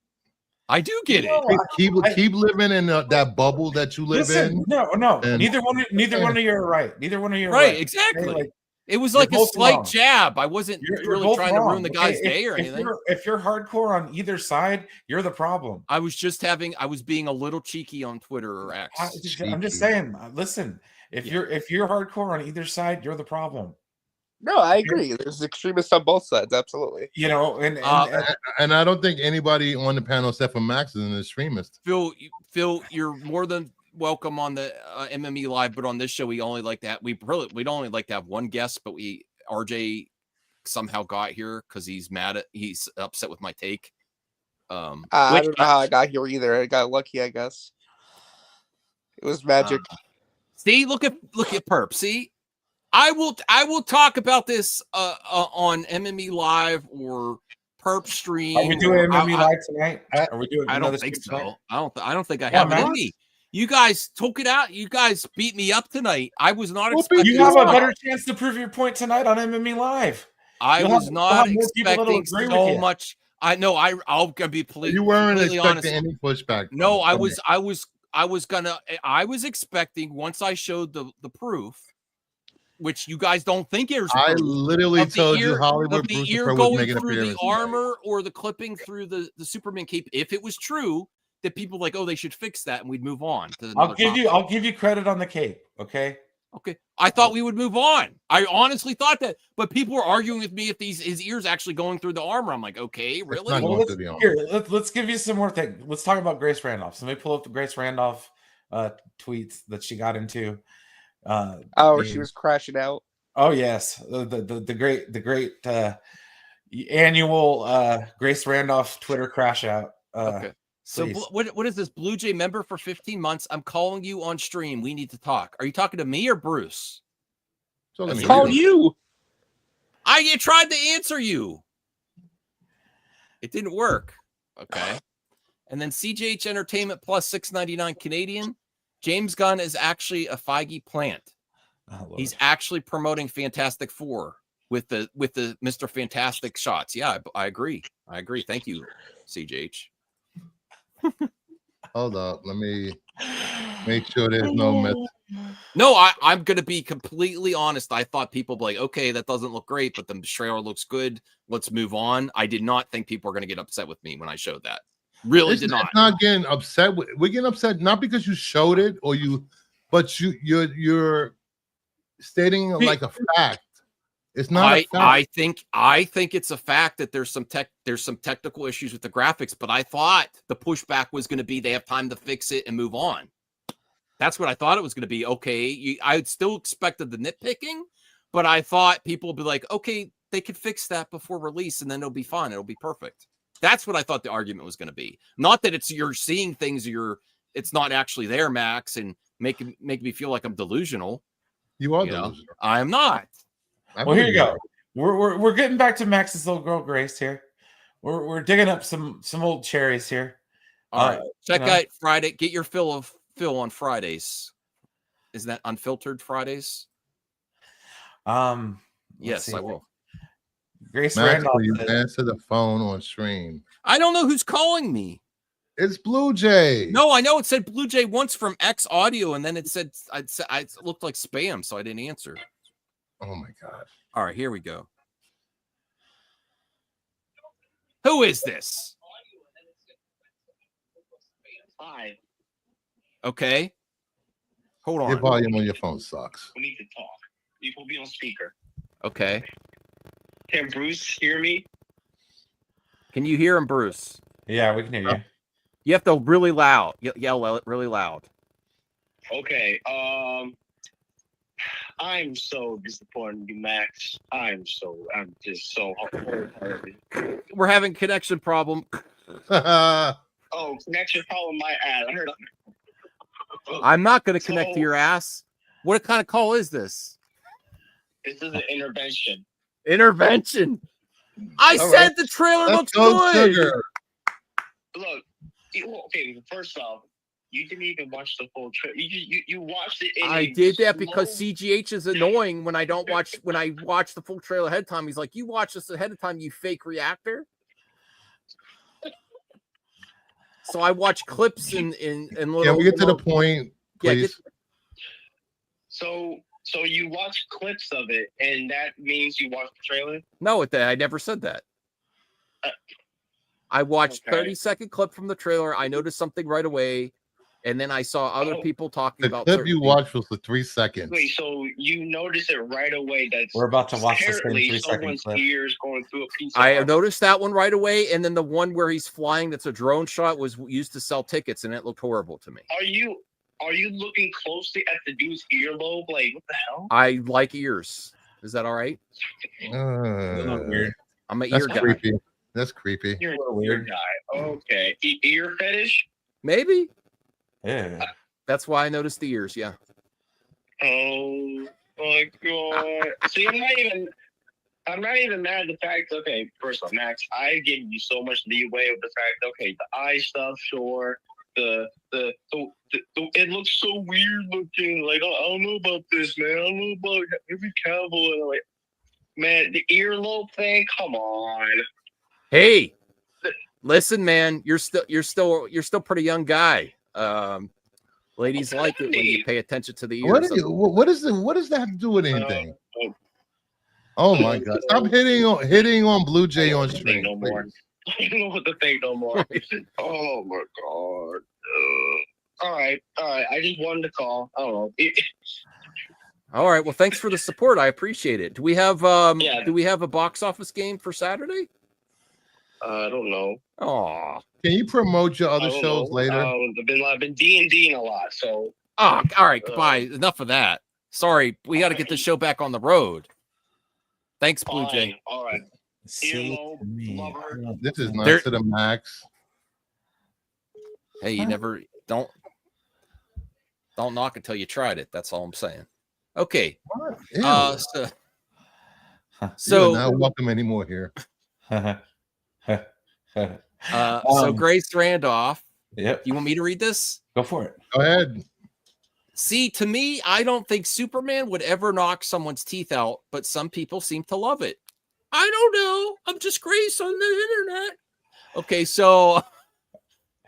I do get it. Keep living in that bubble that you live in. No. Neither one of you are right. Neither one of you are right. Exactly. It was like a slight jab. I wasn't really trying to ruin the guy's day or anything. If you're hardcore on either side, you're the problem. I was being a little cheeky on Twitter or X. I'm just saying. Listen, if you're hardcore on either side, you're the problem. No, I agree. There's extremists on both sides, absolutely. And I don't think anybody on the panel except for Max is an extremist. Phil, you're more than welcome on the MME Live, but on this show we'd only like to have one guest, but RJ somehow got here because he's upset with my take. I don't know how I got here either. I got lucky, I guess. It was magic. See, look at Perp. See. I will talk about this on MME Live or Perp Stream. Are we doing MME Live tonight? Are we doing? I don't think so. I don't think I have any. You guys took it out. You guys beat me up tonight. I was not expecting. You have a better chance to prove your point tonight on MME Live. I was not expecting so much. I know. I'll be completely you weren't expecting honest. any pushback. No, I was was expecting once I showed the proof, which you guys don't think is proof. I literally told you Hollywood Brucifer was making an appearance. The armor or the clipping through the Superman cape, if it was true, that people like, oh, they should fix that, and we'd move on. I'll give you credit on the cape. Okay. I thought we would move on. I honestly thought that, but people were arguing with me if his ears actually going through the armor. I'm like, okay, really? Well, let's give you some more things. Let's talk about Grace Randolph. So let me pull up the Grace Randolph tweets that she got into. She was crashing out. Oh yes, the great annual Grace Randolph Twitter crash out. Okay. So what is this? Blue Jay member for 15 months. I'm calling you on stream. We need to talk. Are you talking to me or Bruce? I'm calling you. I tried to answer you. It didn't work. Okay. And then CJH Entertainment plus $6.99 Canadian. James Gunn is actually a Feige plant. He's actually promoting Fantastic Four with the Mr. Fantastic shots. Yeah, I agree. Thank you, CJH. Hold up. Let me make sure there's no myth. No, I'm going to be completely honest. I thought people would be like, okay, that doesn't look great, but the trailer looks good. Let's move on. I did not think people were going to get upset with me when I showed that. Really did not. Not getting upset. We're getting upset not because you showed it but you're stating like a fact. It's not a fact. I think it's a fact that there's some technical issues with the graphics, but I thought the pushback was going to be they have time to fix it and move on. That's what I thought it was going to be. Okay, I still expected the nitpicking, but I thought people would be like, okay, they could fix that before release and then it'll be fine. It'll be perfect. That's what I thought the argument was going to be. Not that you're seeing things, it's not actually there, Max, and make me feel like I'm delusional. You are delusional. I am not. Well, here you go. We're getting back to Max's little girl Grace here. We're digging up some old cherries here. All right. Check out Friday. Get your fill of Phil on Fridays. Isn't that Unfiltered Fridays? Yes, I will. Grace Randolph, you answer the phone on stream. I don't know who's calling me. It's Blue Jay. No, I know it said Blue Jay once from X Audio, and then it said it looked like spam, so I didn't answer. Oh my god! All right, here we go. Who is this? Hi. Okay. Hold on. Your volume on your phone sucks. We need to talk. You will be on speaker. Okay. Can Bruce hear me? Can you hear him, Bruce? Yeah, we can hear you. You have to really loud. Yell really loud. Okay. I'm so disappointed in you, Max. I'm just so hard. We're having connection problem. Oh, connection problem, my ass. I heard. I'm not going to connect to your ass. What kind of call is this? This is an intervention. Intervention. I said the trailer looks good. Sugar. Look, okay. First off, you didn't even watch the full trailer. You watched it. I did that because CGH is annoying when I don't watch. When I watch the full trailer ahead of time, he's like, "You watch this ahead of time, you fake reactor." So I watch clips in little. Can we get to the point, please? So you watch clips of it, and that means you watched the trailer? No, I never said that. I watched 30-second clip from the trailer. I noticed something right away, and then I saw other people talking about the clip you watched was the 3 seconds. Wait, so you noticed it right away? We're about to watch the same 3-second clip. Ears going through a piece of art. Noticed that one right away, and then the one where he's flying, that's a drone shot, was used to sell tickets, and it looked horrible to me. Are you looking closely at the dude's earlobe? Like, what the hell? I like ears. Is that all right? Weird. I'm an ear guy. Creepy. That's creepy. You're a weird guy. Okay. Ear fetish? Maybe. Yeah. That's why I noticed the ears. Yeah. Oh my god. See, I'm not even mad at the fact. Okay, first off, Max, I give you so much leeway with the fact. Okay, the eye stuff, sure. It looks so weird looking. Like, I don't know about this, man. I don't know about every cowboy. Like, man, the earlobe thing. Come on. Hey, listen, man. You're still pretty young guy. Ladies like it when you pay attention to the ears. What does that have to do with anything? Oh my God! Stop hitting on Blue Jay on stream. No more. I don't know what to think no more. Oh my God. All right. I just wanted to call. I don't know. All right. Well, thanks for the support. I appreciate it. Do we have Do we have a box office game for Saturday? I don't know. Oh. Can you promote your other shows later? I've been D&Ding a lot. So. Oh, all right. Goodbye. Enough of that. Sorry, we got to get the show back on the road. Thanks, Blue Jay. All right. This is nice to the max. Hey, you never don't knock until you tried it. That's all I'm saying. Okay. So not welcome anymore here. So Grace Randolph. Yep. You want me to read this? Go for it. Go ahead. See, to me, I don't think Superman would ever knock someone's teeth out, but some people seem to love it. I don't know. I'm just Grace on the internet. Okay, so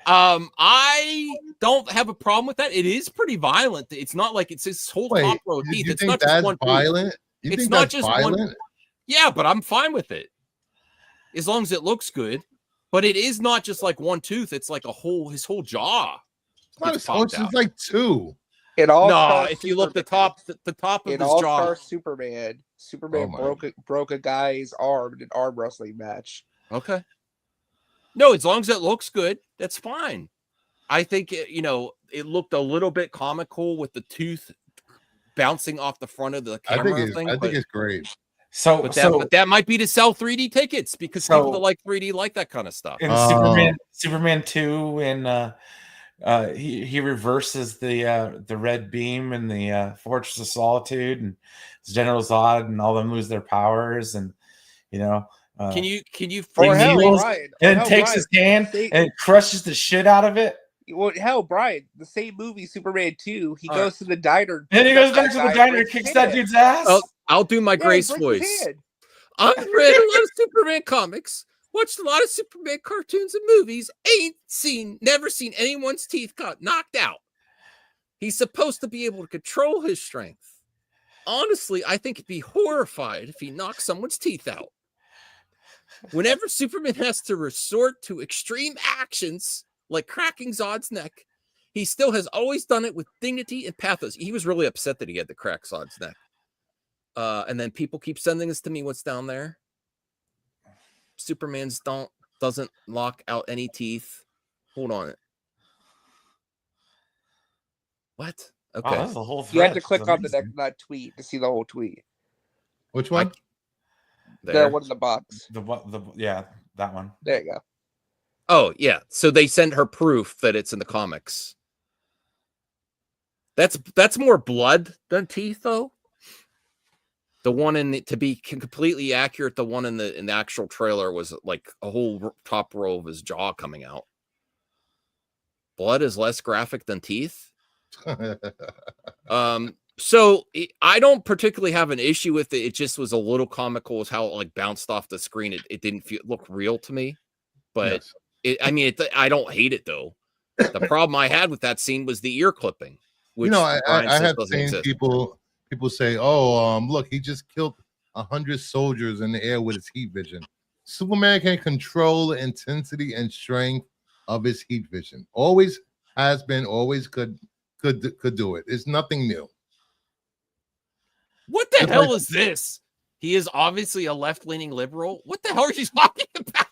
I don't have a problem with that. It is pretty violent. It's not like it's this whole top row of teeth. It's not just one violent. It's not just one. Yeah, but I'm fine with it as long as it looks good. But it is not just like one tooth. It's like his whole jaw. It's like two. If you look the top of his jaw. Superman broke a guy's arm in an arm wrestling match. Okay. No, as long as it looks good, that's fine. I think it looked a little bit comical with the tooth bouncing off the front of the camera. I think it's great. But that might be to sell 3D tickets because people that like 3D like that kind of stuff. In Superman 2, and he reverses the red beam in the Fortress of Solitude, and General Zod and all them lose their powers, and can you takes his hand and crushes the shit out of it. Well, hell, Brian, the same movie, Superman 2, he goes to the diner. And he goes back to the diner and kicks that dude's ass. I'll do my Grace voice. I've read a lot of Superman comics, watched a lot of Superman cartoons and movies, never seen anyone's teeth knocked out. He's supposed to be able to control his strength. Honestly, I think he'd be horrified if he knocked someone's teeth out. Whenever Superman has to resort to extreme actions, like cracking Zod's neck, he still has always done it with dignity and pathos. He was really upset that he had to crack Zod's neck. And then people keep sending this to me. What's down there? Superman's doesn't lock out any teeth. Hold on. What? Okay. Wow, that's the whole thread. You have to click on that tweet to see the whole tweet. Which one? There, one in the box. That one. There you go. Oh, yeah. So they sent her proof that it's in the comics. That's more blood than teeth, though. The one to be completely accurate, the one in the actual trailer was like a whole top row of his jaw coming out. Blood is less graphic than teeth. So I don't particularly have an issue with it. It just was a little comical as how it bounced off the screen. It didn't look real to me, but yes. I don't hate it though. The problem I had with that scene was the ear clipping. Which I have seen people say, "Oh, look, he just killed 100 soldiers in the air with his heat vision." Superman can control the intensity and strength of his heat vision. Always has been, always could do it. It's nothing new. What the hell is this? He is obviously a left-leaning liberal. What the hell are you talking about?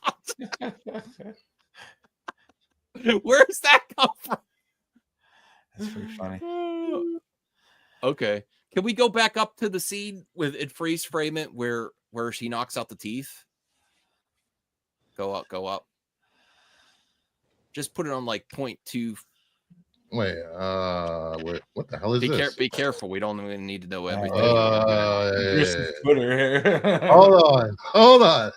Where does that come from? That's pretty funny. Okay. Can we go back up to the scene with it freeze frame it where she knocks out the teeth? Go up. Just put it on 0.2. Wait, what the hell is this? Be careful. We don't even need to know everything. Hold on.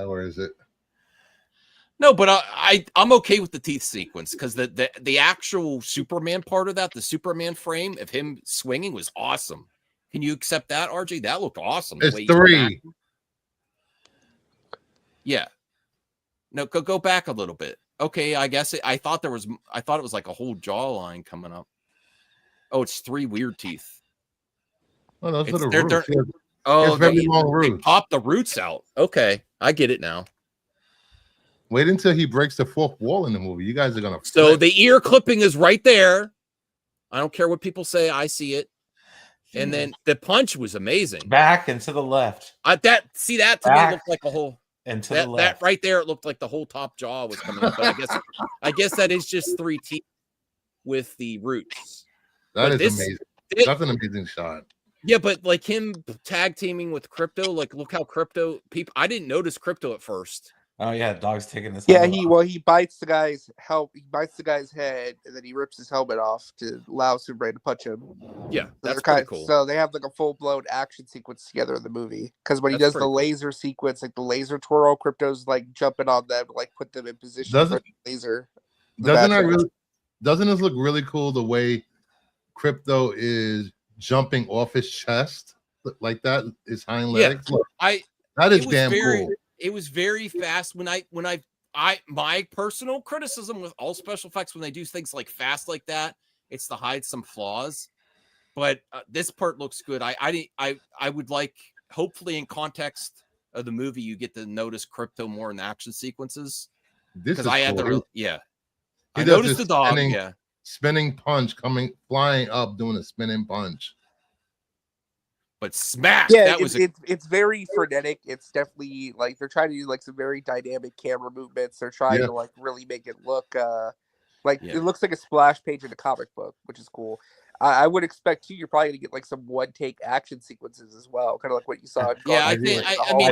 Where is it? No, but I'm okay with the teeth sequence because the actual Superman part of that, the Superman frame of him swinging was awesome. Can you accept that, RJ? That looked awesome. It's 3. Yeah. No, go back a little bit. Okay, I guess I thought it was like a whole jawline coming up. Oh, it's 3 weird teeth. Oh, those are the roots. Oh, very long roots. They pop the roots out. Okay, I get it now. Wait until he breaks the fourth wall in the movie. You guys are gonna. So flip. the ear clipping is right there. I don't care what people say. I see it. And then the punch was amazing. Back and to the left. That to me looked like a whole. And to the left. That right there, it looked like the whole top jaw was coming up. But I guess that is just 3 teeth with the roots. That is amazing. That's an amazing shot. Yeah, but like him tag teaming with Crypto, like look how Crypto people. I didn't notice Crypto at first. Oh yeah, dog's taking this. Yeah, he bites the guy's He bites the guy's head, and then he rips his helmet off to allow Superman to punch him. Yeah, so that's pretty cool. So they have like a full blown action sequence together in the movie. Because when he does the laser sequence, like the laser twirl, Crypto's like jumping on them, to, like put them in position for the laser. Doesn't this look really cool? The way Crypto is jumping off his chest like that, his hind legs. Yeah, look, that is damn cool. It was very fast my personal criticism with all special effects when they do things like fast like that, it's to hide some flaws. But this part looks good. I would like, hopefully in context of the movie, you get to notice Crypto more in the action sequences. Because I had to, I noticed the dog. Spinning punch flying up, doing a spinning punch. But smack! Yeah, it's very frenetic. It's definitely like they're trying to do like some very dynamic camera movements. They're trying to like really make it look it looks like a splash page in a comic book, which is cool. I would expect too. You're probably gonna get like some one-take action sequences as well, kind of like what you saw. I mean,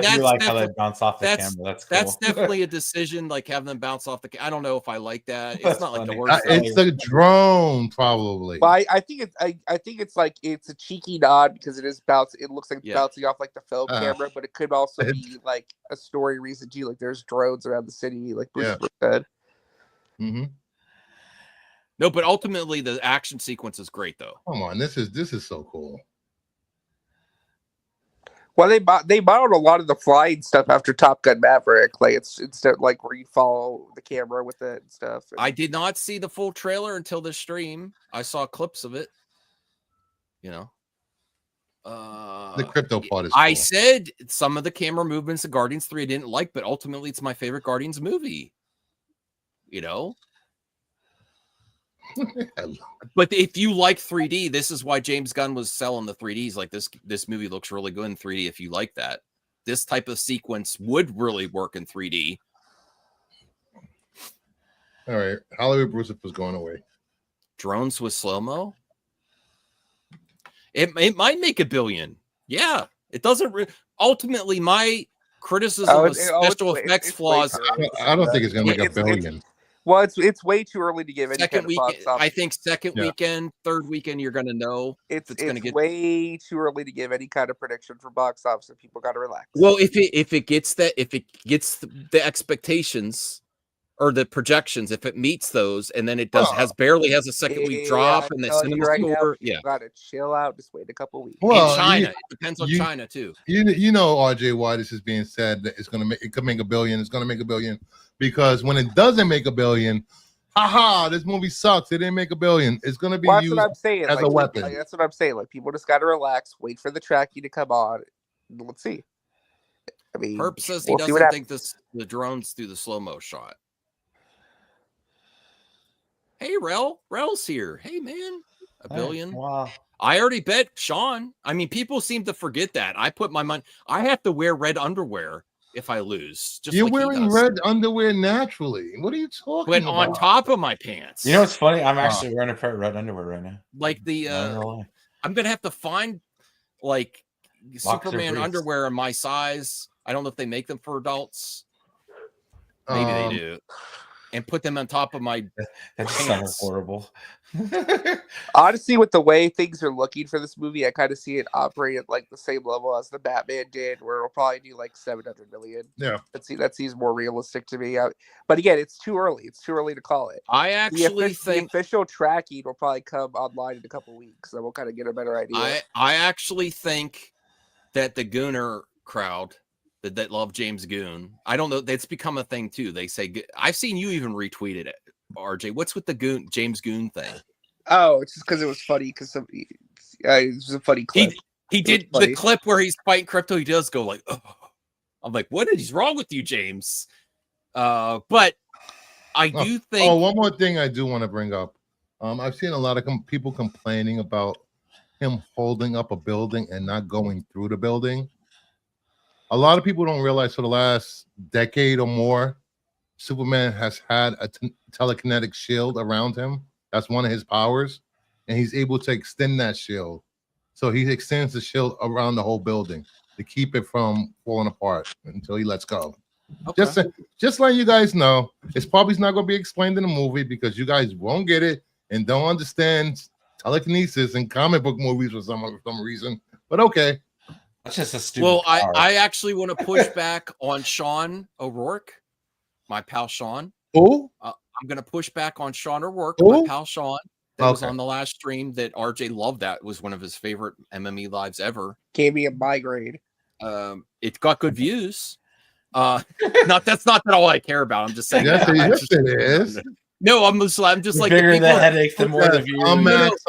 that's like how they bounce off the camera. That's cool. That's definitely a decision. Like having them bounce off the. I don't know if I like that. It's not like the worst. It's the drone, probably. But I think it's like it's a cheeky nod because it is bouncing. It looks like bouncing off like the film camera, but it could also be like a story reason too. Like there's drones around the city, like Bruce said. Mm-hmm. No, but ultimately the action sequence is great, though. Come on, this is so cool. Well, they modeled a lot of the flying stuff after Top Gun Maverick. Like it's like where you follow the camera with it and stuff. I did not see the full trailer until this stream. I saw clips of it. You know, the Crypto part is. I said some of the camera movements of Guardians 3 I didn't like, but ultimately it's my favorite Guardians movie. You know. But if you like 3D, this is why James Gunn was selling the 3Ds. Like this movie looks really good in 3D. If you like that, this type of sequence would really work in 3D. All right, Hollywood Bruce was going away. Drones with slow-mo. It might make $1 billion. Yeah, it doesn't. Ultimately, my criticism of special effects flaws. I don't think it's going to make $1 billion. Well, it's way too early to give any second kind of box office. I think second weekend, third weekend, you're going to know. It's going to get way too early to give any kind of prediction for box office. And people got to relax. Well, if it gets the expectations or the projections, if it meets those, and then it barely has a second week drop, and the cinema score, got to chill out. Just wait a couple weeks. Well, in China, it depends on China too. You know, RJ, why this is being said that it could make $1 billion. It's going to make $1 billion. Because when it doesn't make $1 billion, this movie sucks. It didn't make $1 billion. It's going to be used as a weapon. That's what I'm saying. Like people just got to relax, wait for the tracking to come on. Let's see. I mean, Herb says he doesn't think the drones do the slow-mo shot. Hey, Rel's here. Hey, man, $1 billion. Wow. I already bet Sean. I mean, people seem to forget that. I put my money. I have to wear red underwear if I lose. Just you're like wearing red underwear naturally. What are you talking about? On top of my pants. You know what's funny? I'm actually wearing a pair of red underwear right now. Like I'm gonna have to find like Superman underwear in my size. I don't know if they make them for adults. Maybe they do. And put them on top of my that just sounds horrible. Honestly, with the way things are looking for this movie, I kind of see it operate at like the same level as the Batman did, where it'll probably do like 700 million. Yeah, that seems more realistic to me. But again, it's too early. It's too early to call it. I actually think the official tracking will probably come online in a couple weeks, so we'll kind of get a better idea. I actually think that the Gunner crowd that love James Gunn. I don't know. That's become a thing too. They say I've seen you even retweeted it, RJ. What's with the James Gunn thing? Oh, it's just because it was funny. Because somebody, it was a funny clip. He did the clip where he's fighting crypto. He does go like, oh. I'm like, what is wrong with you, James? But I do think. Oh, one more thing I do want to bring up. I've seen a lot of people complaining about him holding up a building and not going through the building. A lot of people don't realize for the last decade or more, Superman has had a telekinetic shield around him. That's one of his powers, and he's able to extend that shield. So he extends the shield around the whole building to keep it from falling apart until he lets go. Okay. Just letting you guys know, it's probably not going to be explained in the movie because you guys won't get it and don't understand telekinesis in comic book movies for some reason. But okay. That's just a stupid. Well, I actually want to push back on Sean O'Rourke, my pal Sean. Who? I'm going to push back on Sean O'Rourke, my pal Sean. That was on the last stream that RJ loved. That was one of his favorite MME lives ever. Gave me a migraine. It got good views. That's not all I care about. I'm just saying. Yes, it is. No, I'm just like bigger the headache, the more the views. No.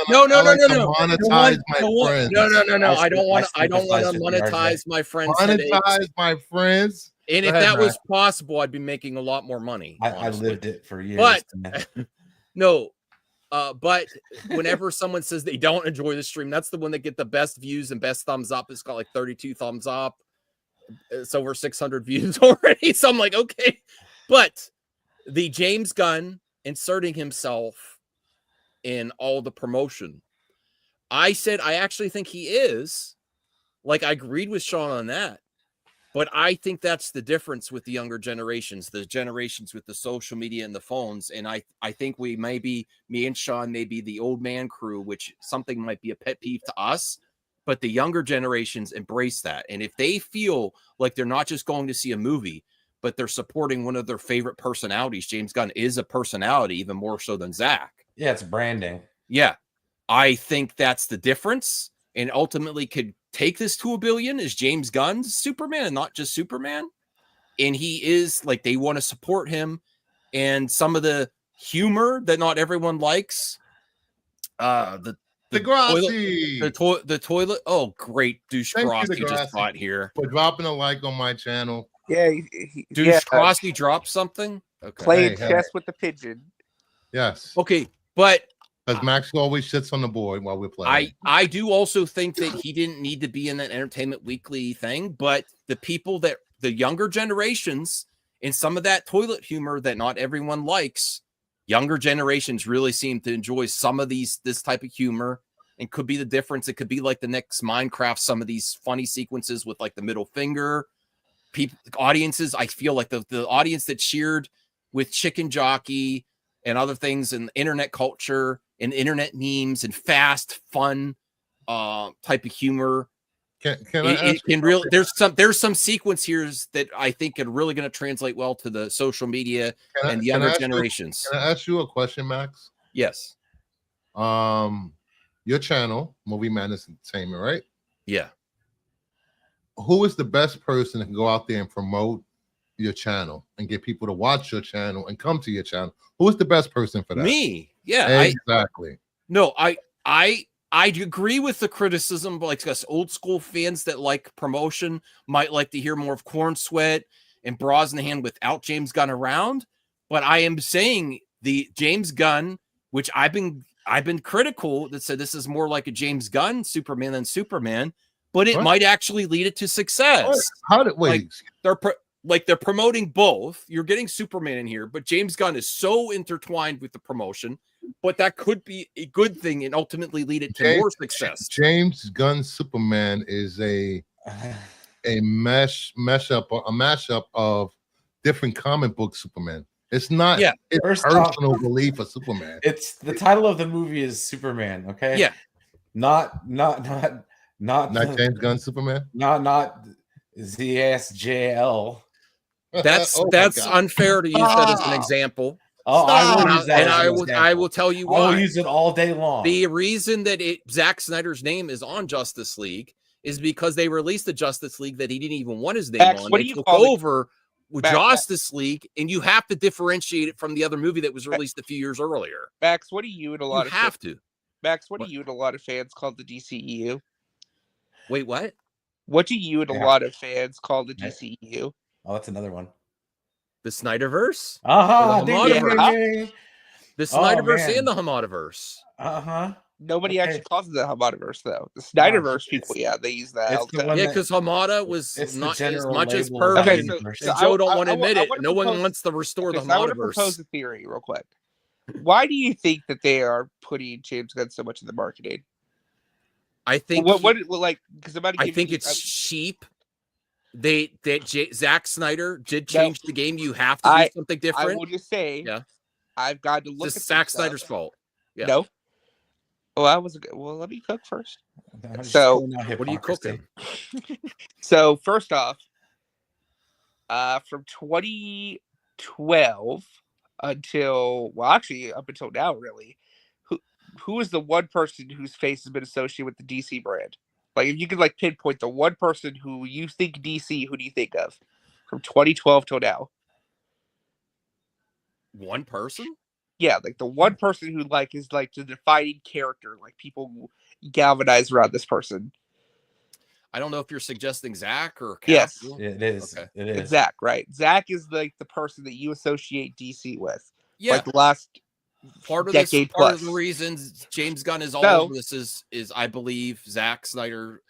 Monetize my friends. No. I don't want to monetize my friends. Monetize my friends. And if that was possible, I'd be making a lot more money. I lived it for years. But no. But whenever someone says they don't enjoy the stream, that's the one that get the best views and best thumbs up. It's got like 32 thumbs up. It's over 600 views already. So I'm like, okay. But the James Gunn inserting himself in all the promotion, I said I actually think he is. Like, I agreed with Sean on that. But I think that's the difference with the younger generations, the generations with the social media and the phones. And I think me and Sean may be the old man crew, which something might be a pet peeve to us, but the younger generations embrace that. And if they feel like they're not just going to see a movie, but they're supporting one of their favorite personalities, James Gunn is a personality, even more so than Zach. Yeah, it's branding. Yeah. I think that's the difference. And ultimately could take this to $1 billion is James Gunn's Superman and not just Superman. And he is like, they want to support him. And some of the humor that not everyone likes, the toilet. Oh, great. Douche Crosby just got here. For dropping a like on my channel. Yeah. Douche Crosby dropped something. Okay. Playing chess with the pigeon. Yes. Okay. But because Max always sits on the board while we're playing. I do also think that he didn't need to be in that Entertainment Weekly thing, but the people that the younger generations and some of that toilet humor that not everyone likes, younger generations really seem to enjoy some of this type of humor, and could be the difference. It could be like the next Minecraft, some of these funny sequences with like the middle finger. Audiences, I feel like the audience that cheered with Chicken Jockey and other things in internet culture and internet memes and fast, fun type of humor. There's some sequence here that I think are really going to translate well to the social media and the younger generations. Can I ask you a question, Max? Yes. Your channel, Movie Madness Entertainment, right? Yeah. Who is the best person that can go out there and promote your channel and get people to watch your channel and come to your channel? Who is the best person for that? Me. Yeah. Exactly. I agree with the criticism, but like us old school fans that like promotion might like to hear more of Corn Sweat and Bras in the Hand without James Gunn around. But I am saying the James Gunn, which I've been critical that said this is more like a James Gunn Superman than Superman, but it might actually lead it to success. They're promoting both. You're getting Superman in here, but James Gunn is so intertwined with the promotion, but that could be a good thing and ultimately lead it to more success. James Gunn Superman is a mashup of different comic book Superman. It's not it's personal belief of Superman. It's the title of the movie is Superman, okay? Yeah. Not James Gunn Superman? Not ZSJL. That's unfair to use that as an example. I will tell you why. I'll use it all day long. The reason that Zack Snyder's name is on Justice League is because they released the Justice League that he didn't even want his name Max, on. what They do you took call over with Justice League, and you have to differentiate it from the other movie that was released a few years earlier. Max, what do you and a lot You have to. Max, what do you and a lot of fans call the DCEU? Wait, what? What do you and a lot of fans call the DCEU? Oh, that's another one. The Snyderverse? Uh-huh. The Snyderverse and the Hamadaverse. Uh-huh. Nobody actually calls it the Hamadaverse, though. The Snyderverse people, they use that. Yeah, because Hamada was not as much as label. perfect. Okay, and Joe don't want to admit it. No one wants to restore the I want to Hamadaverse. propose a theory real quick. Why do you think that they are putting James Gunn so much in the marketing? I think because I think it's cheap. Zack Snyder did change the game. You have to do something different. I will just say, I've got to look at Zack Snyder's fault. Yeah. No. Well, let me cook first. So, what are you cooking? So, first off, from 2012 until up until now, really, who is the one person whose face has been associated with the DC brand? Like, if you could pinpoint the one person who you think DC, who do you think of from 2012 till now? One person? Yeah, the one person who is the defining character. People galvanize around this person. I don't know if you're suggesting Zach or Cap. Yes, it is. Okay. It is. It's Zach, right? Zach is the person that you associate DC with. Yeah. The last part of decade part plus. of the reasons James Gunn is all over this is I believe Zack Snyder,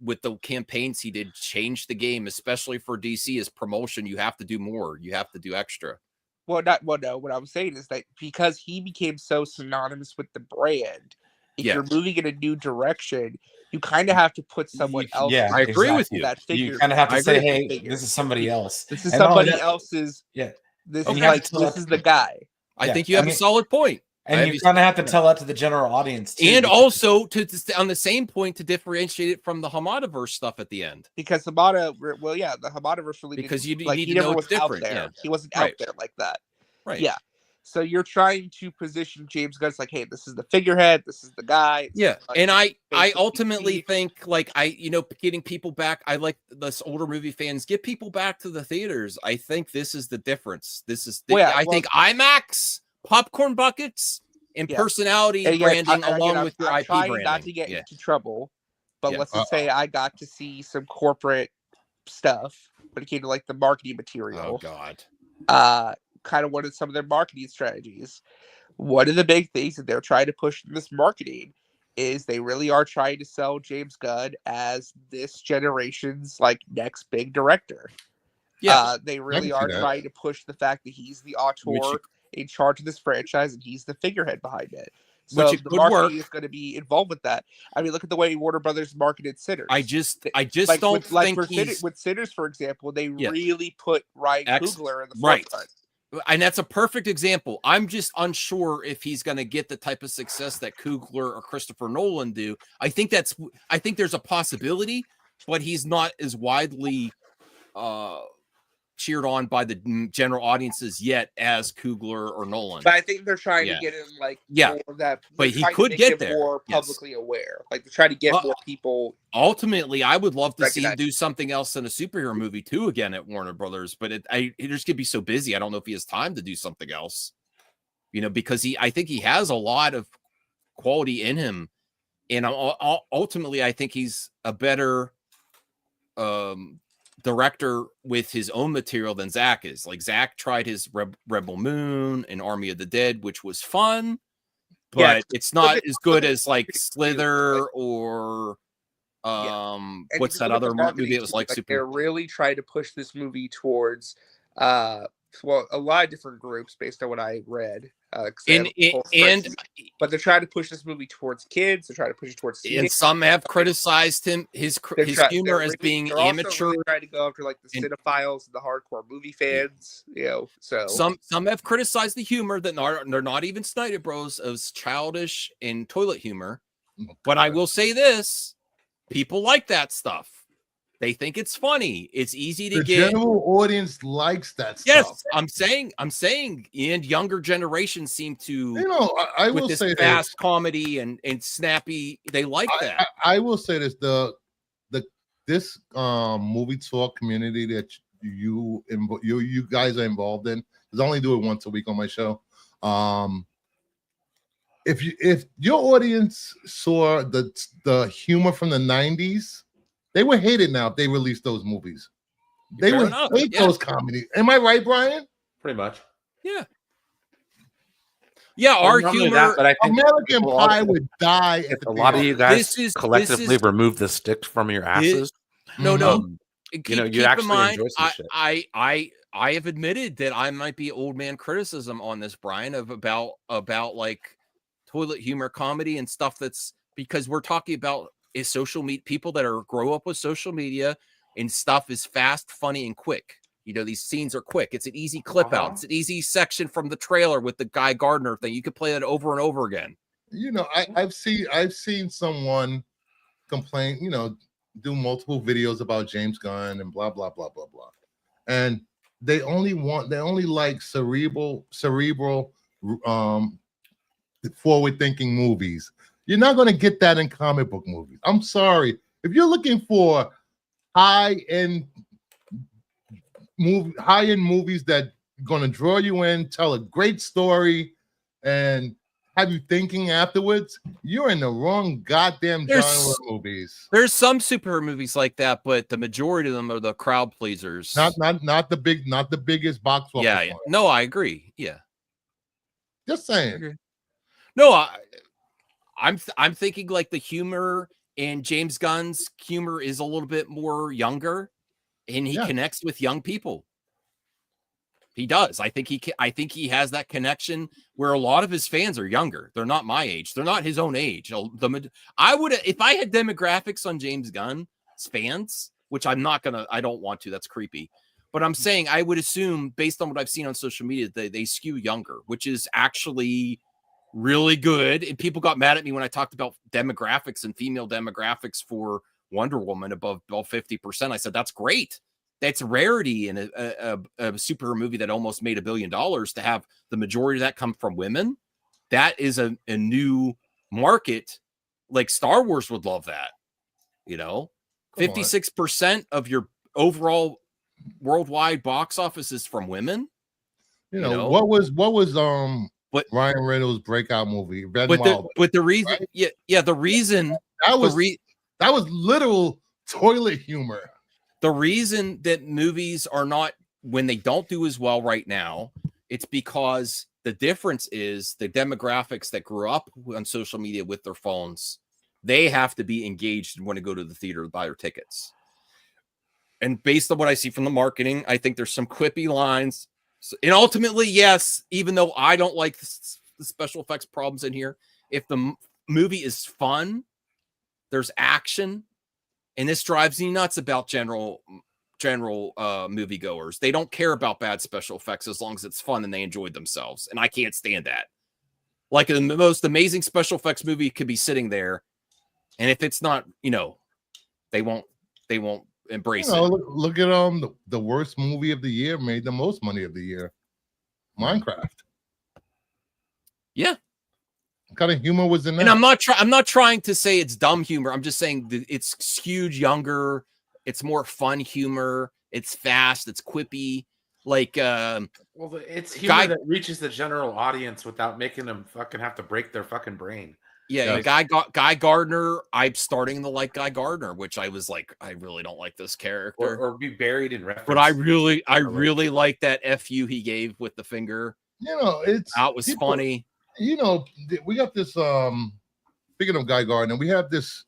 with the campaigns he did, changed the game, especially for DC as promotion. You have to do more. You have to do extra. No. What I'm saying is that because he became so synonymous with the brand, if you're moving in a new direction, you kind of have to put someone else. Yeah, I agree with you. That figure. You kind of have to say, "Hey, this is somebody else. This is somebody else's." Yeah. This is the guy. I think you have a solid point. And you kind of have to tell that to the general audience too. And also to on the same point to differentiate it from the Hamadaverse stuff at the end. Because the Hamadaverse really because you need he to never know was it's different. Out there. Yeah. He wasn't out there like that. Right. Yeah. So you're trying to position James Gunn hey, this is the figurehead, this is the guy. Yeah. And I ultimately think getting people back. I like this older movie fans, get people back to the theaters. I think this is the difference. This is I think IMAX, popcorn buckets, and personality branding along with your IP branding. Not to get into trouble, but let's just say I got to see some corporate stuff when it came to the marketing material. Oh God. Kind of wanted some of their marketing strategies. One of the big things that they're trying to push in this marketing is they really are trying to sell James Gunn as this generation's next big director. Yeah, they really are trying to push the fact that he's the auteur in charge of this franchise and he's the figurehead behind it. So the marketing is going to be involved with that. I mean, look at the way Warner Brothers marketed Sinners. I just don't think with Sinners, for example, they really put Ryan Coogler in the forefront. And that's a perfect example. I'm just unsure if he's going to get the type of success that Coogler or Christopher Nolan do. I think there's a possibility, but he's not as widely cheered on by the general audiences yet as Coogler or Nolan. But I think they're trying to get him more of that. But he could get there. More publicly aware. They're trying to get more people. Ultimately, I would love to see him do something else than a superhero movie too again at Warner Brothers. But he just could be so busy. I don't know if he has time to do something else. Because I think he has a lot of quality in him, and ultimately, I think he's a better director with his own material than Zach is. Zach tried his Rebel Moon and Army of the Dead, which was fun, but it's not as good as Slither or what's that other movie that was super. They're really trying to push this movie towards a lot of different groups based on what I read. But they're trying to push this movie towards kids. They're trying to push it towards and some have criticized him his humor as being amateur. Really trying to go after the cinephiles and the hardcore movie fans. So some have criticized the humor that they're not even Snyder Bros as childish and toilet humor. But I will say this: people like that stuff. They think it's funny. It's easy to get. The general audience likes that stuff. Yes, I'm saying, and younger generations seem to. I will say fast comedy and snappy. They like that. I will say this: the this movie talk community that you guys are involved in, because I only do it once a week on my show. If your audience saw the humor from the 90s, they would hate it now if they released those movies. They would hate those comedies. Am I right, Brian? Pretty much. Yeah. Yeah, our humor. That, but I think American Pie would die. If a lot of you guys collectively remove the sticks from your asses. No. You actually enjoy some shit. I have admitted that I might be old man criticism on this, Brian, about like toilet humor comedy and stuff. That's because we're talking about is social media, people that grow up with social media, and stuff is fast, funny, and quick. You know, these scenes are quick. It's an easy clip out. It's an easy section from the trailer with the Guy Gardner thing. You could play that over and over again. You know, I've seen someone complain, you know, do multiple videos about James Gunn and blah blah blah blah blah, and they only like cerebral forward-thinking movies. You're not going to get that in comic book movies. I'm sorry. If you're looking for high-end movies that are going to draw you in, tell a great story, and have you thinking afterwards, you're in the wrong goddamn genre of movies. There's some superhero movies like that, but the majority of them are the crowd pleasers. Not the biggest box office. Yeah. No, I agree. Yeah. Just saying. No, I'm thinking like the humor in James Gunn's humor is a little bit more younger, and he connects with young people. He does. I think he has that connection where a lot of his fans are younger. They're not my age. They're not his own age. I would, if I had demographics on James Gunn's fans, which I don't want to. That's creepy. But I'm saying I would assume, based on what I've seen on social media, they skew younger, which is actually really good. And people got mad at me when I talked about demographics and female demographics for Wonder Woman above 50%. I said, that's great. That's rarity in a superhero movie that almost made $1 billion to have the majority of that come from women. That is a new market. Like Star Wars would love that. You know, 56% of your overall worldwide box office is from women. You know? what was Ryan Reynolds' breakout movie? But the reason, right? The reason that was literal toilet humor. The reason that movies are not, when they don't do as well right now, it's because the difference is the demographics that grew up on social media with their phones, they have to be engaged and want to go to the theater to buy their tickets. And based on what I see from the marketing, I think there's some quippy lines. And ultimately, yes, even though I don't like the special effects problems in here, if the movie is fun, there's action, and this drives me nuts about general moviegoers. They don't care about bad special effects as long as it's fun and they enjoyed themselves. And I can't stand that. Like the most amazing special effects movie could be sitting there, and if it's not, they won't embrace it. Look at the worst movie of the year made the most money of the year. Minecraft. Yeah. What kind of humor was in that? And I'm not trying to say it's dumb humor. I'm just saying that it's skewed younger. It's more fun humor. It's fast. It's quippy. Like, it's humor that reaches the general audience without making them fucking have to break their fucking brain. Yeah, Guy Gardner. I'm starting to like Guy Gardner, which I was like, I really don't like this character, or be buried in reference. But I really like that FU he gave with the finger. That was funny. We got this. Speaking of Guy Gardner, we have this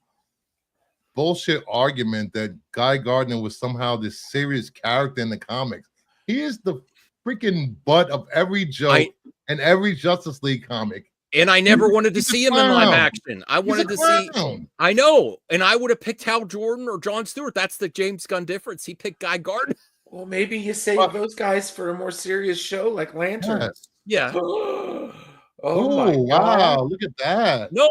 bullshit argument that Guy Gardner was somehow this serious character in the comics. He is the freaking butt of every joke and every Justice League comic. And I never wanted to see him in live action. I wanted to see. I know, and I would have picked Hal Jordan or Jon Stewart. That's the James Gunn difference. He picked Guy Gardner. Well, maybe you save those guys for a more serious show like Lanterns. Yeah. Oh my God. Wow! Look at that. No,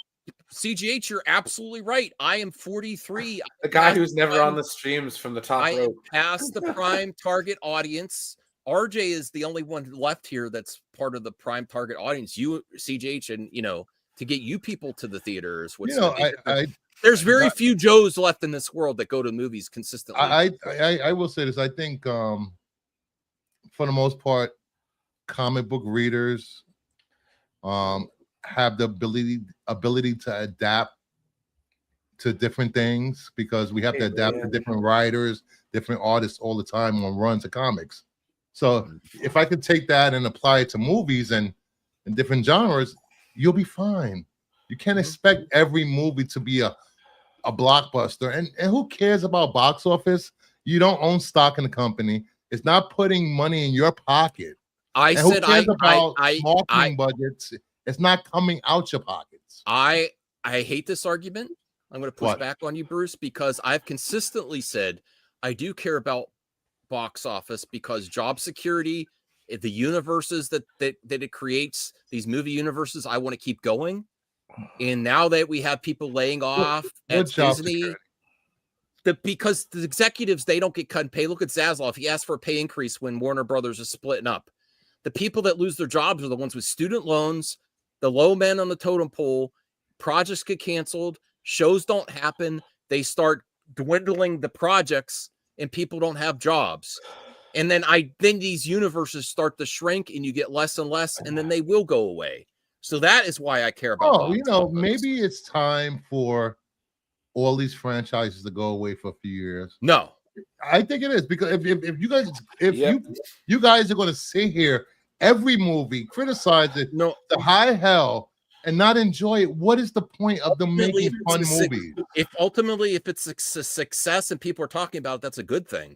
CGH, you're absolutely right. I am 43. The guy who's never on the streams from the top rope. I am past the prime target audience. RJ is the only one left here that's part of the prime target audience. You, CGH, and to get you people to the theaters. There's very few Joes left in this world that go to movies consistently. I will say this. I think for the most part, comic book readers have the ability to adapt to different things, because we have to adapt to different writers, different artists all the time on runs of comics. So if I could take that and apply it to movies and different genres, you'll be fine. You can't expect every movie to be a blockbuster. And who cares about box office? You don't own stock in the company. It's not putting money in your pocket. Who cares about marketing budgets? It's not coming out your pockets. I hate this argument. I'm going to push back on you, Bruce, because I've consistently said I do care about box office, because job security, the universes that it creates, these movie universes, I want to keep going. And now that we have people laying off at Disney, because the executives, they don't get cut and pay. Look at Zaslav. He asked for a pay increase when Warner Brothers is splitting up. The people that lose their jobs are the ones with student loans, the low men on the totem pole. Projects get canceled. Shows don't happen. They start dwindling the projects, and people don't have jobs. And then these universes start to shrink, and you get less and less, and then they will go away. So that is why I care about. Maybe it's time for all these franchises to go away for a few years. No, I think it is, because if you guys are going to sit here every movie, criticize it to high hell, and not enjoy it, what is the point of them making fun movies? If it's a success and people are talking about it, that's a good thing.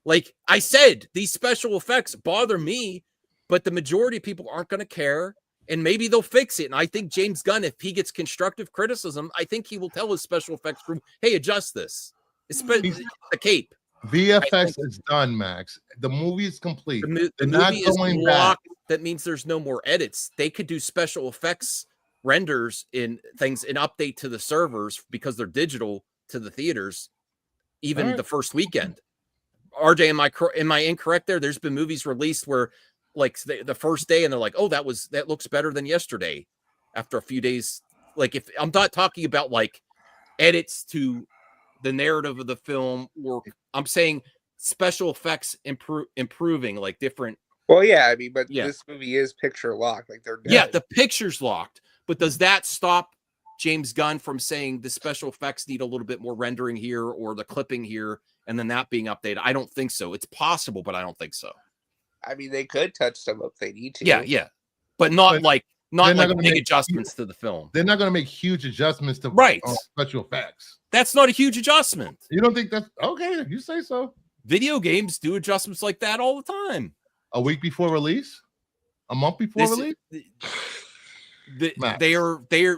Like I said, these special effects bother me, but the majority of people aren't going to care, and maybe they'll fix it. And I think James Gunn, if he gets constructive criticism, I think he will tell his special effects crew, hey, adjust this. It's the cape. VFX is done, Max. The movie is complete. The movie is locked. That means there's no more edits. They could do special effects renders in things and update to the servers, because they're digital, to the theaters, even the first weekend. RJ, am I incorrect there? There's been movies released where, like, the first day, and they're like, oh, that looks better than yesterday after a few days. Like, if I'm not talking about like edits to the narrative of the film, or I'm saying special effects improving, like different. Well, yeah, I mean, but this movie is picture locked. Like they're dead. Yeah, the picture's locked. But does that stop James Gunn from saying the special effects need a little bit more rendering here, or the clipping here, and then that being updated? I don't think so. It's possible, but I don't think so. I mean, they could touch them if they need to. Yeah. But not like big adjustments to the film. They're not going to make huge adjustments to special effects. That's not a huge adjustment. You don't think that's okay? If you say so. Video games do adjustments like that all the time. A week before release? A month before release?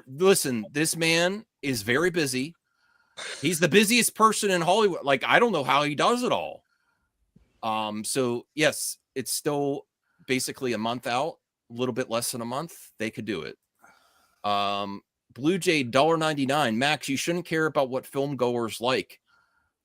Listen, this man is very busy. He's the busiest person in Hollywood. Like, I don't know how he does it all. So yes, it's still basically a month out, a little bit less than a month. They could do it. Blue Jay $1.99. Max, you shouldn't care about what film goers like.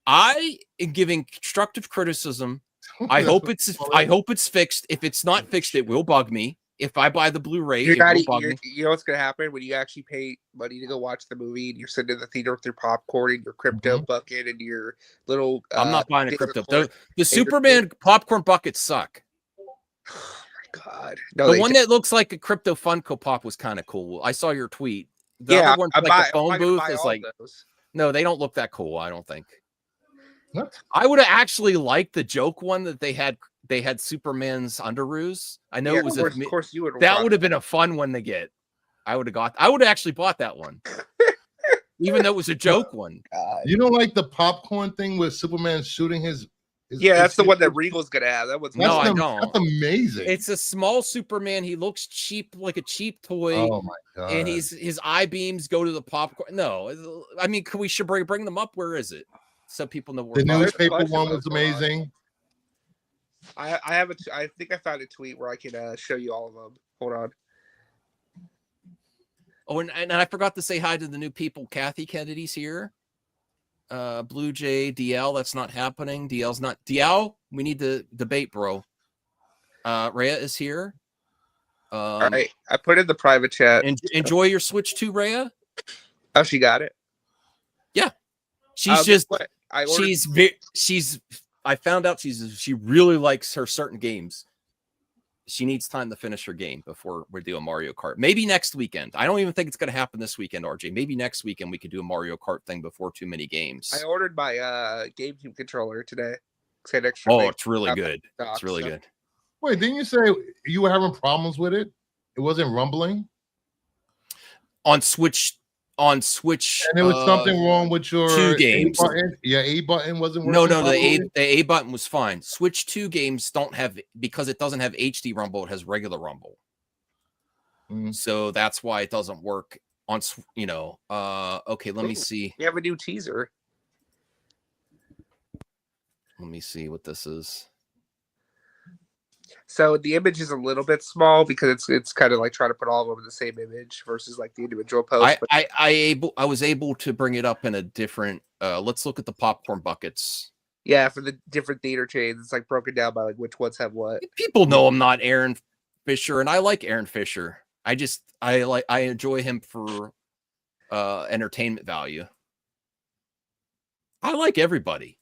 I am giving constructive criticism. I hope it's fixed. If it's not fixed, it will bug me. If I buy the Blu-ray, you know what's gonna happen when you actually pay money to go watch the movie, and you're sitting in the theater with your popcorn and your crypto bucket and your little. I'm not buying a crypto. The Superman popcorn buckets suck. Oh my god! No, the one that looks like a crypto Funko Pop was kind of cool. I saw your tweet. The other one's like a phone booth is like. No, they don't look that cool. I don't think. What? I would have actually liked the joke one that they had. They had Superman's underoos. I know it was. Of course, you would. That would have been a fun one to get. I would have actually bought that one, even though it was a joke one. God. You don't like the popcorn thing with Superman shooting his that's the one that Regal's gonna have. I don't. That's amazing. It's a small Superman. He looks cheap, like a cheap toy. Oh my god! And his eye beams go to the popcorn. No, I mean, we should bring them up. Where is it? So people know where. The newspaper one was amazing. I think I found a tweet where I can show you all of them. Hold on. Oh, and I forgot to say hi to the new people. Kathy Kennedy's here. Blue Jay, DL, that's not happening. DL's not. DL, we need to debate, bro. Rhea is here. All right, I put in the private chat. Enjoy your Switch 2, Rhea. Oh, she got it. Yeah, she's just. She's. I found out she really likes her certain games. She needs time to finish her game before we do a Mario Kart. Maybe next weekend. I don't even think it's going to happen this weekend, RJ. Maybe next weekend we could do a Mario Kart thing before too many games. I ordered my GameCube controller today. It's really good. It's really good. Wait, didn't you say you were having problems with it? It wasn't rumbling? On Switch. And there was something wrong with your 2 games. A button? Yeah, A button wasn't working. No, the A button was fine. Switch 2 games don't have, because it doesn't have HD rumble, it has regular rumble. So that's why it doesn't work on, okay, let me see. You have a new teaser. Let me see what this is. So the image is a little bit small because it's kind of like trying to put all of them in the same image versus like the individual posts. I was able to bring it up in a different. Let's look at the popcorn buckets. Yeah, for the different theater chains, it's like broken down by like which ones have what. People know I'm not Aaron Fisher, and I like Aaron Fisher. I enjoy him for entertainment value. I like everybody.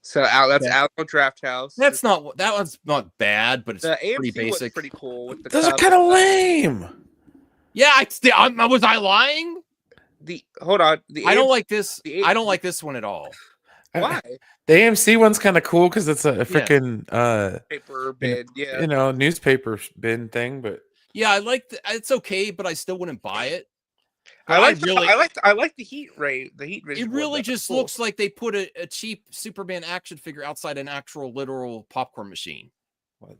So that's Alamo Draft House. That one's not bad, but it's pretty basic. Pretty cool. With the Those are kind of lame. Yeah, was I lying? Hold on. I don't like this. I don't like this one at all. Why? The AMC one's kind of cool because it's a freaking paper bin, newspaper bin thing. But yeah, I like it's okay, but I still wouldn't buy it. I like the heat ray. The heat vision. It really just looks like they put a cheap Superman action figure outside an actual literal popcorn machine.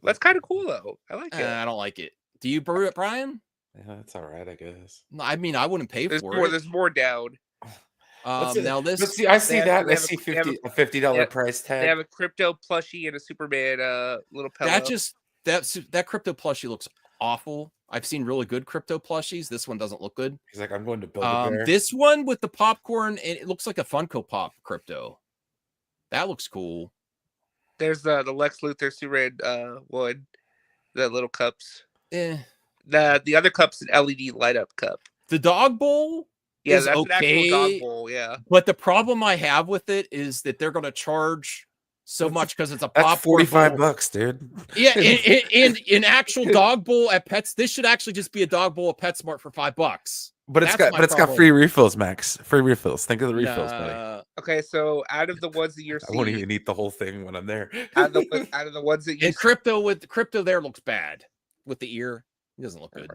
That's kind of cool though. I like it. I don't like it. Do you, Brian? Yeah, that's all right, I guess. I mean, I wouldn't pay for it. There's more down. Now this. Let's see. I see that. I see $50 price tag. They have a crypto plushie and a Superman little pillow. That crypto plushie looks awful. I've seen really good crypto plushies. This one doesn't look good. He's like, I'm going to build a bear. This one with the popcorn, it looks like a Funko Pop crypto. That looks cool. There's the Lex Luthor Superman one, the little cups. The other cup's an LED light up cup. The dog bowl. Yeah, that's okay, an actual dog bowl. Yeah, but the problem I have with it is that they're going to charge so much because it's a pop. $45, dude. Yeah, and an actual dog bowl at Pets. This should actually just be a dog bowl at PetSmart for $5. But it's got free refills, Max. Free refills. Think of the refills, buddy. Okay, so out of the ones that you're seeing, I won't even eat the whole thing when I'm there. out of the ones that you crypto there looks bad with the ear. It doesn't look good.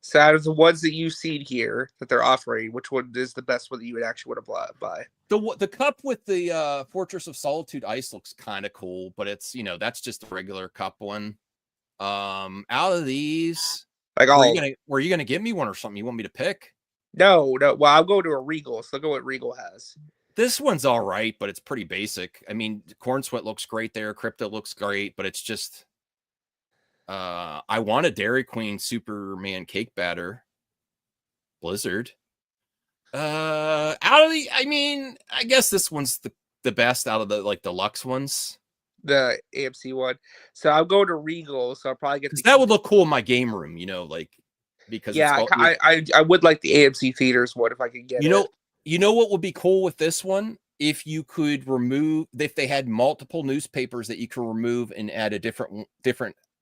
So out of the ones that you've seen here that they're offering, which one is the best one that you would actually want to buy? The cup with the Fortress of Solitude ice looks kind of cool, but it's that's just a regular cup one. Out of these, were you gonna give me one or something you want me to pick? No. Well, I'll go to a Regal. So look at what Regal has. This one's all right, but it's pretty basic. I mean, Corn Sweat looks great there. Crypto looks great, but it's just. I want a Dairy Queen Superman cake batter. Blizzard. I guess this one's the best out of the deluxe ones. The AMC one. So I'll go to Regal. So I'll probably get that would look cool in my game room, because I would like the AMC theaters one if I could get it. You know what would be cool with this one? If you could if they had multiple newspapers that you could remove and add a different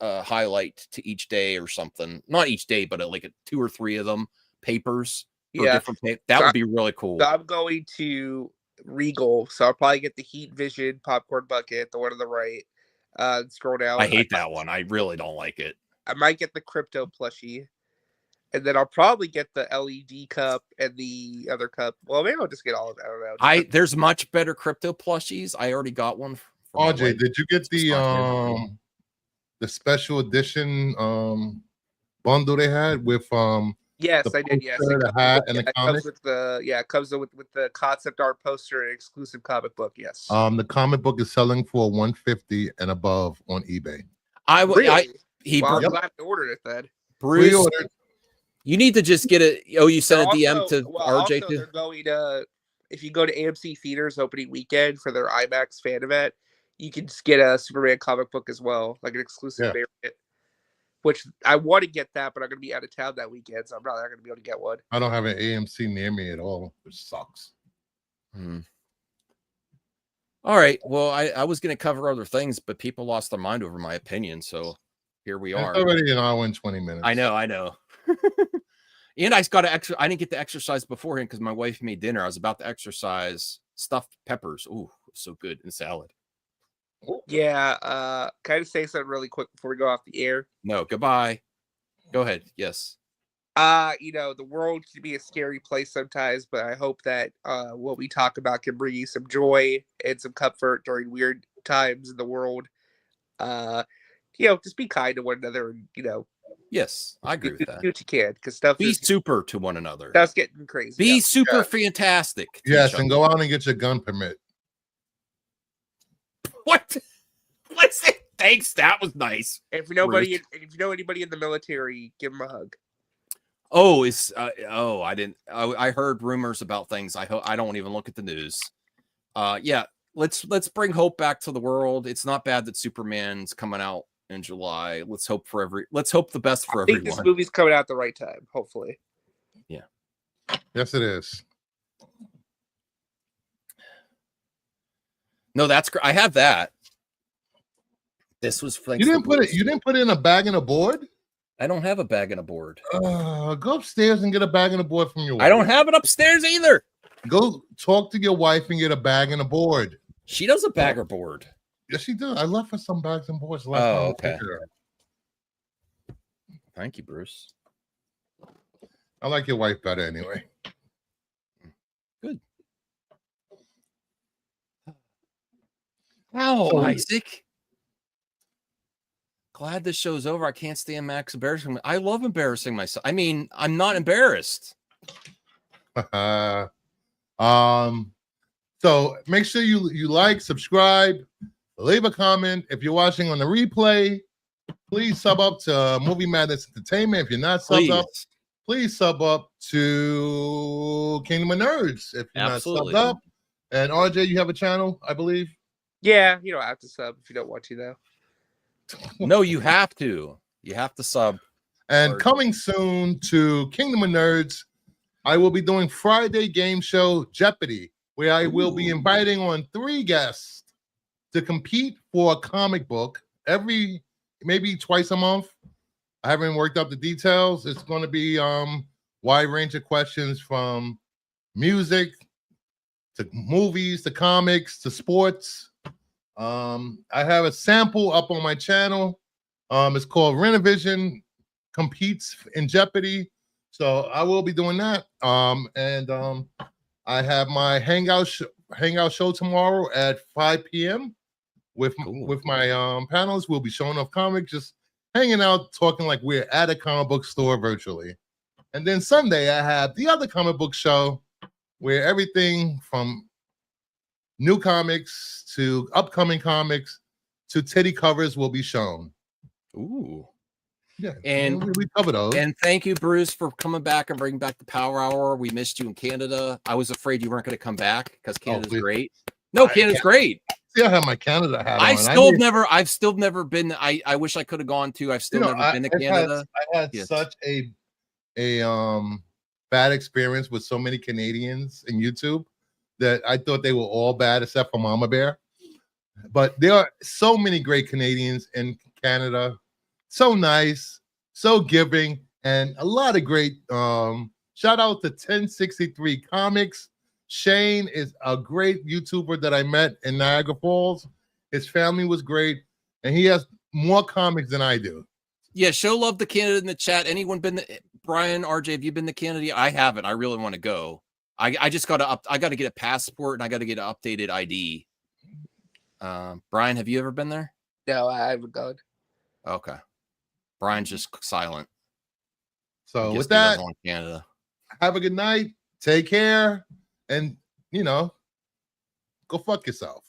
highlight to each day or something. Not each day, but like 2 or 3 of them papers. Different that would be really cool. So I'm going to Regal, so I'll probably get the Heat Vision popcorn bucket, the one on the right. Scroll down. I hate that one. I really don't like it. I might get the crypto plushie, and then I'll probably get the LED cup and the other cup. Well, maybe I'll just get all of it. I don't know. There's much better crypto plushies. I already got one. RJ, did you get the special edition bundle they had with Yes, I did. Yes, the hat and the comic. It comes with the concept art poster and exclusive comic book. Yes. The comic book is selling for $150 and above on eBay. I'm glad I ordered it then. Bruce, you need to just get it. Oh, you sent a DM to RJ too. They're going to, if you go to AMC Theaters opening weekend for their IMAX fan event, you can just get a Superman comic book as well, like an exclusive variant. which I want to get that, but I'm going to be out of town that weekend, so I'm not going to be able to get one. I don't have an AMC near me at all, which sucks. All right. Well, I was going to cover other things, but people lost their mind over my opinion, so here we are. It's already an hour and 20 minutes. I know. And I got to I didn't get to exercise beforehand because my wife made dinner. I was about to exercise stuffed peppers. Ooh, so good, and salad. Yeah. Can I just say something really quick before we go off the air? No, goodbye. Go ahead. Yes. The world can be a scary place sometimes, but I hope that what we talk about can bring you some joy and some comfort during weird times in the world. Just be kind to one another and, Yes, I agree with that. Do what you can, because stuff be super to one another. Stuff's getting crazy. Be super fantastic. Yes, and go out and get your gun permit. What? What's it? Thanks. That was nice. If you know anybody in the military, give them a hug. Oh, I heard rumors about things. I don't even look at the news. Yeah, let's bring hope back to the world. It's not bad that Superman's coming out in July. Let's hope the best for everyone. I think this movie's coming out at the right time, hopefully. Yeah. Yes, it is. No, that's great. I have that. This was you didn't put it in a bag and a board? I don't have a bag and a board. Go upstairs and get a bag and a board from your wife. I don't have it upstairs either. Go talk to your wife and get a bag and a board. She does a bag or board. Yes, she does. I left her some bags and boards last time. Okay. Thank you, Bruce. I like your wife better anyway. Good. Ow, Isaac. Glad this show's over. I can't stand Max embarrassing me. I love embarrassing myself. I mean, I'm not embarrassed. So make sure you like, subscribe, leave a comment. If you're watching on the replay, please sub up to Movie Madness Entertainment. If you're not subbed up, please sub up to Kingdom of Nerds. If you're not subbed up. And RJ, you have a channel, I believe. Yeah, you don't have to sub if you don't want to, though. No, you have to. You have to sub. And coming soon to Kingdom of Nerds, I will be doing Friday game show Jeopardy, where I will be inviting on 3 guests to compete for a comic book maybe twice a month. I haven't worked out the details. It's going to be wide range of questions from music to movies to comics to sports. I have a sample up on my channel. It's called Renovision Competes in Jeopardy. So I will be doing that. I have my hangout show tomorrow at 5 p.m. with my panels. We'll be showing off comics, just hanging out, talking like we're at a comic book store virtually. And then Sunday I have the other comic book show where everything from new comics to upcoming comics to titty covers will be shown. Ooh. Yeah, and we cover those. And thank you, Bruce, for coming back and bringing back the Power Hour. We missed you in Canada. I was afraid you weren't going to come back because Canada's great. No, Canada's great. See, I have my Canada hat on. I've still never been. I wish I could have gone to. I've still never been to Canada. I had such a bad experience with so many Canadians in YouTube that I thought they were all bad except for Mama Bear. But there are so many great Canadians in Canada. So nice, so giving, and a lot of great shout out to 1063 Comics. Shane is a great YouTuber that I met in Niagara Falls. His family was great, and he has more comics than I do. Yeah, show love to Canada in the chat. Anyone been to Brian, RJ, have you been to Canada? I haven't. I really want to go. I just got to get a passport and I got to get an updated ID. Brian, have you ever been there? No, I haven't gone. Okay. Brian's just silent. So with that, Canada. Have a good night. Take care. And, go fuck yourself.